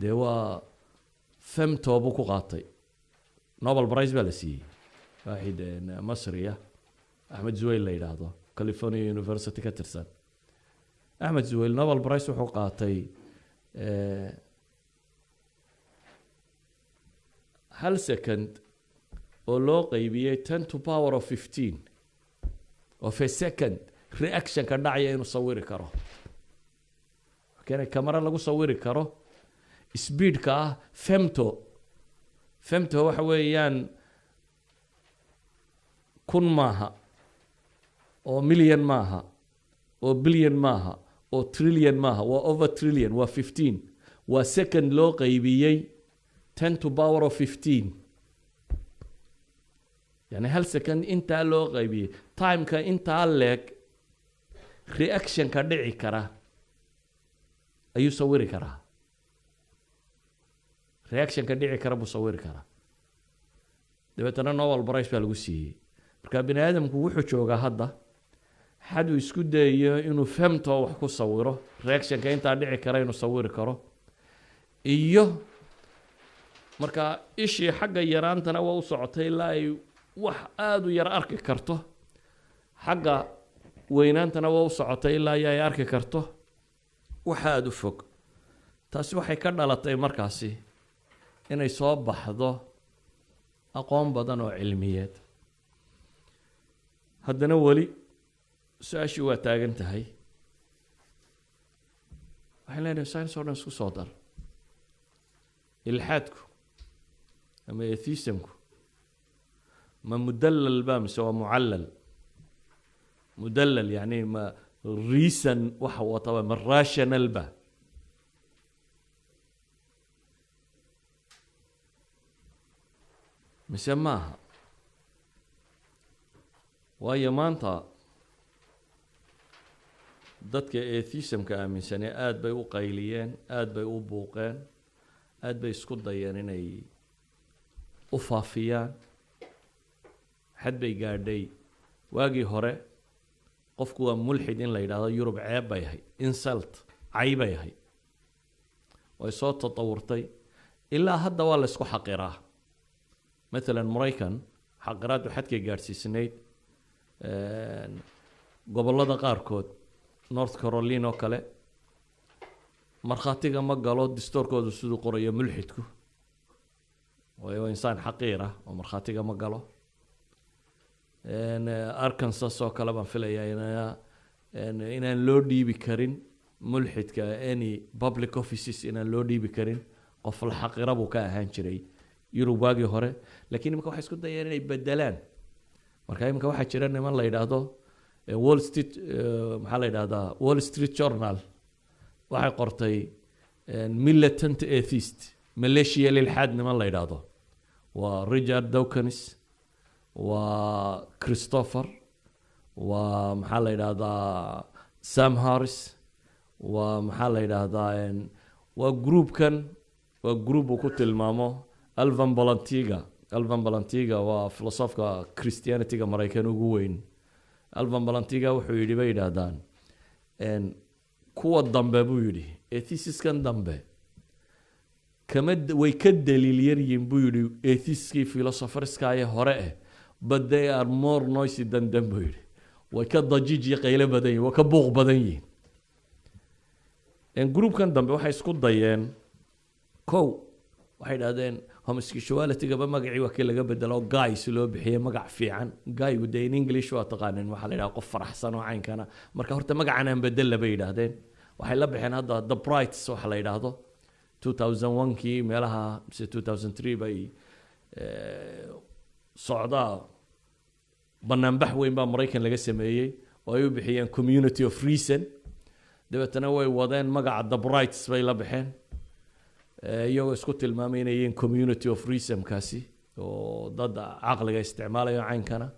Speaker 2: dee waa femtobuu ku qaatay nobel prize baa la siiyey waaxid masriya axmed zuweyl la yidhaahdo california university ka tirsan axmed zuweyl nobel prize wuxuu qaatay hal second oo loo qeybiyey 10 to power of 15 of a second reaction ka dhacaya inuu sawiri karo kana kamera lagu sawiri karo speed ka ah femto waxa weeyaan kun maaha oo million maaha oo billion maaha oo trillion maaha waa over trillion waa 15 waa second loo qeybiyey 10 to power of 15 يعني هل second intaa loo qaybiyey timeka intaa leeg reaction ka dhici kara ayuu sawiri karaa reaction ka dhici kara buu sawiri karaa dabeetana Nobel Prize baa lagu siiyey marka bini aadamku wuxuu joogaa hadda xad uu isku dayayo inuu fahmto wax ku sawiro reaction ka intaa dhici kara inuu sawiri karo iyo marka ishii xagga yaraantana waa u socotay ilaa ay wax aad u yar arki karto xagga weynaantana waa u socotay ilaa ay arki karto wax aad u fog taasi waxay ka dhalatay markaasi inay soo baxdo aqoon badan oo cilmiyeed haddana weli su-aashii waa taagan tahay waxay leedahay science oo dhan isku soo dar ilxaadku ama atheismku ما مدلل بامس هو معلل مدلل يعني ما ريسن وحو طبعا من راشنال با مسماها وهي مانتا dadka atheismka aaminsan aad bay u qayliyeen aad bay u buuqeen aad bay isku dayeen inay u faafiyaan xad bay gaadhay waagii hore qofku waa mulxid in la yidhaahdo yurub ceeb bay ahayd insult cay bay ahayd way soo tatawurtay ilaa hadda waa la isku xaqiraa maalan maraykan xaqiraadu xadkay gaadhsiisnayd gobollada qaarkood north carolina oo kale markhaatiga ma galo distoorkoodu siduu qorayo mulxidku waayo waa insaan xaqiir ah oo markhaatiga ma galo arkansas oo kale baan filayaa inaan loo dhiibi karin mulxidka any public offices inaan loo dhiibi karin qof la xaqira buu ka ahaan jiray yurub waagii hore laakiin imika waxay isku dayeen inay bedelaan marka imika waxaa jira niman la yidhaahdo wall street maxaa la yidhahdaa wall street journal waxay qortay militant atheist malaysia lilxaad niman la yidhaahdo waa richard dawkins waa christopher waa maxaa la yidhahdaa sam harris waa maxaa la yidhaahdaa waa groupkan waa group uu ku tilmaamo alvan balantiga waa filosofka christianityga maraykan ugu weyn alvan balantiga wuxuu yidhi bay yidhaahdaan kuwa dambe buu yidhi athesiskan dambe way ka daliil yaryihin buu yidhi atheiskii philosopherska ee hore but they are more noisy than them buu yidhi way ka dajiij iyo qayle badan yihin way ka buuq badan yihiin groupkan dambe waxay isku dayeen kow waxay idhahdeen homosexualityga magacii waa kii laga bedelo guy si loo bixiyey magac fiican guygu dee in english waa taqaanin waxaa la yidhaha qof faraxsan oo caynkana marka horta magacan aan bedella bay yidhaahdeen waxay la baxeen hadda the brights waxa la yidhaahdo 2001kii meelaha mise 2003 bay socdaa banaanbax weyn baa maraykan laga sameeyey oo ay u bixiyeen community of reason dabeetana way wadeen magaca the brights bay la baxeen iyagoo isku tilmaamay inay yihiin community of reason kaasi oo dad caqliga isticmaalayo caynkana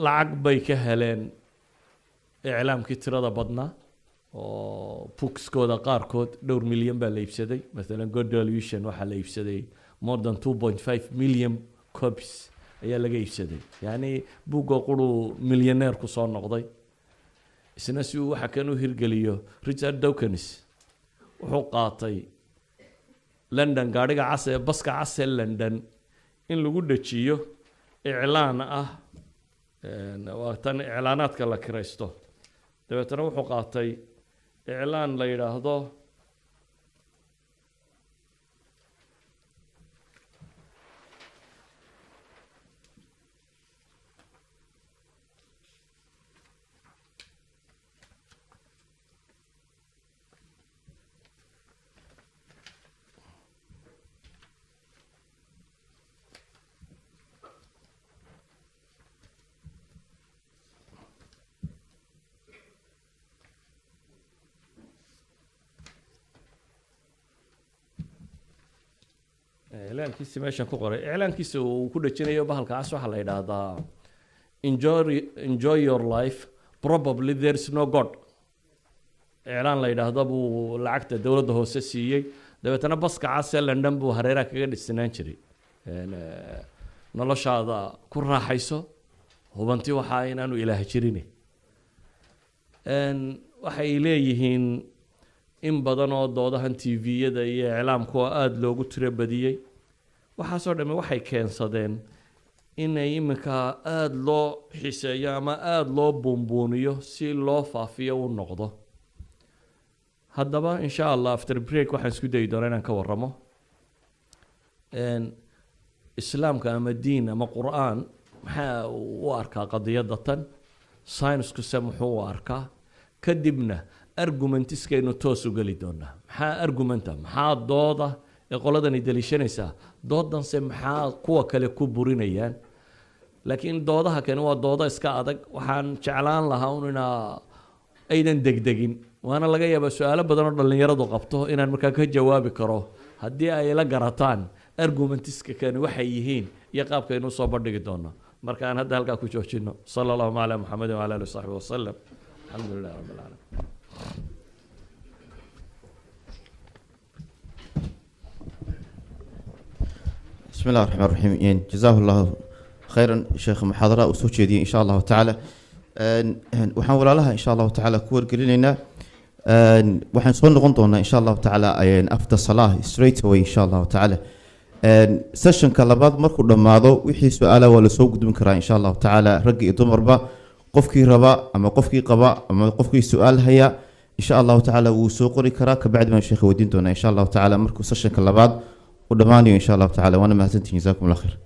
Speaker 2: lacag bay ka heleen iclaamkii tirada badnaa oo bookskooda qaarkood dhowr milyan baa la iibsaday maalan god delusion waxaa la iibsaday more than 2.5 million copies ayaa laga iibsaday yacni buugga quruu milyaneer ku soo noqday isna si uu waxa kan u hirgeliyo richard dawkins wuxuu qaatay london gaadhiga cas ee baska cas ee london in lagu dhajiyo iclaan ah waa tan iclaanaadka la kiraysto dabeetana wuxuu qaatay iclaan la yidhaahdo إعلانkiisa meeshan ku qoray iclaankiisa uu ku dhajinayo bahalkaas waxa la yiraahdaa enjoy your life probably there is no god iclaan la yiraahdo buu lacagta dawladda hoose siiyey dabeetana baska cas ee London buu hareeraha kaga dhisnaan jiray noloshaada ku raaxayso hubanti waxa inaanu ilaahay jirin waxay leeyihiin in badan oo doodahan TV-yada iyo iclaamku aad loogu tiro badiyay waxa soo dhamay waxay keensadeen inay imika aad loo xiiseeyo ama aad loo buunbuuniyo si loo faafiyo u noqdo haddaba insha Allah after break waxaan isku dayi doonaa inaan ka warramo islaamka ama diin ama qur'aan maxaa u arkaa qadiyadda tan science-ku muxuu u arkaa kadibna argumentiskaynu toos u geli doonaa maxaa argumenta maxaa dooda ee qoladani daliishanaysaa doodanse maxaa kuwa kale ku burinayaan laakiin doodaha kani waa dooda iska adag waxaan jeclaan lahaa inaa aydan degdegin waana laga yaabaa su-aalo badan oo dhallinyaradu qabto inaan markaa ka jawaabi karo haddii ay la garataan argumentiska kani waxay yihiin iyo qaabkaynu soo bandhigi doono marka aan hadda halkaa ku joojino sala allahu calaa muxamedin wala alihi wasaxbi wasalam alxamdu lillahi rabbi alcaalamiin
Speaker 1: بسم الله الرحمن الرحيم جزاه الله خيرا شيخ محاضرة وسوتشيدي إن شاء الله تعالى وحاول لها إن شاء الله تعالى كور قلنا وحنصون نقطنا إن شاء الله تعالى after صلاة straight away إن شاء الله تعالى session كلابات مركو دماغو وحي سؤاله ولا سوق دم كرا إن شاء الله تعالى رجع دمر با قفكي ربا أما قفكي قبا أما قفكي سؤال هيا إن شاء الله تعالى وسوق كرا كبعد ما الشيخ ودين دونا إن شاء الله تعالى مركو session كلابات ودماني إن شاء الله تعالى وأنا ما جزاكم الله خير.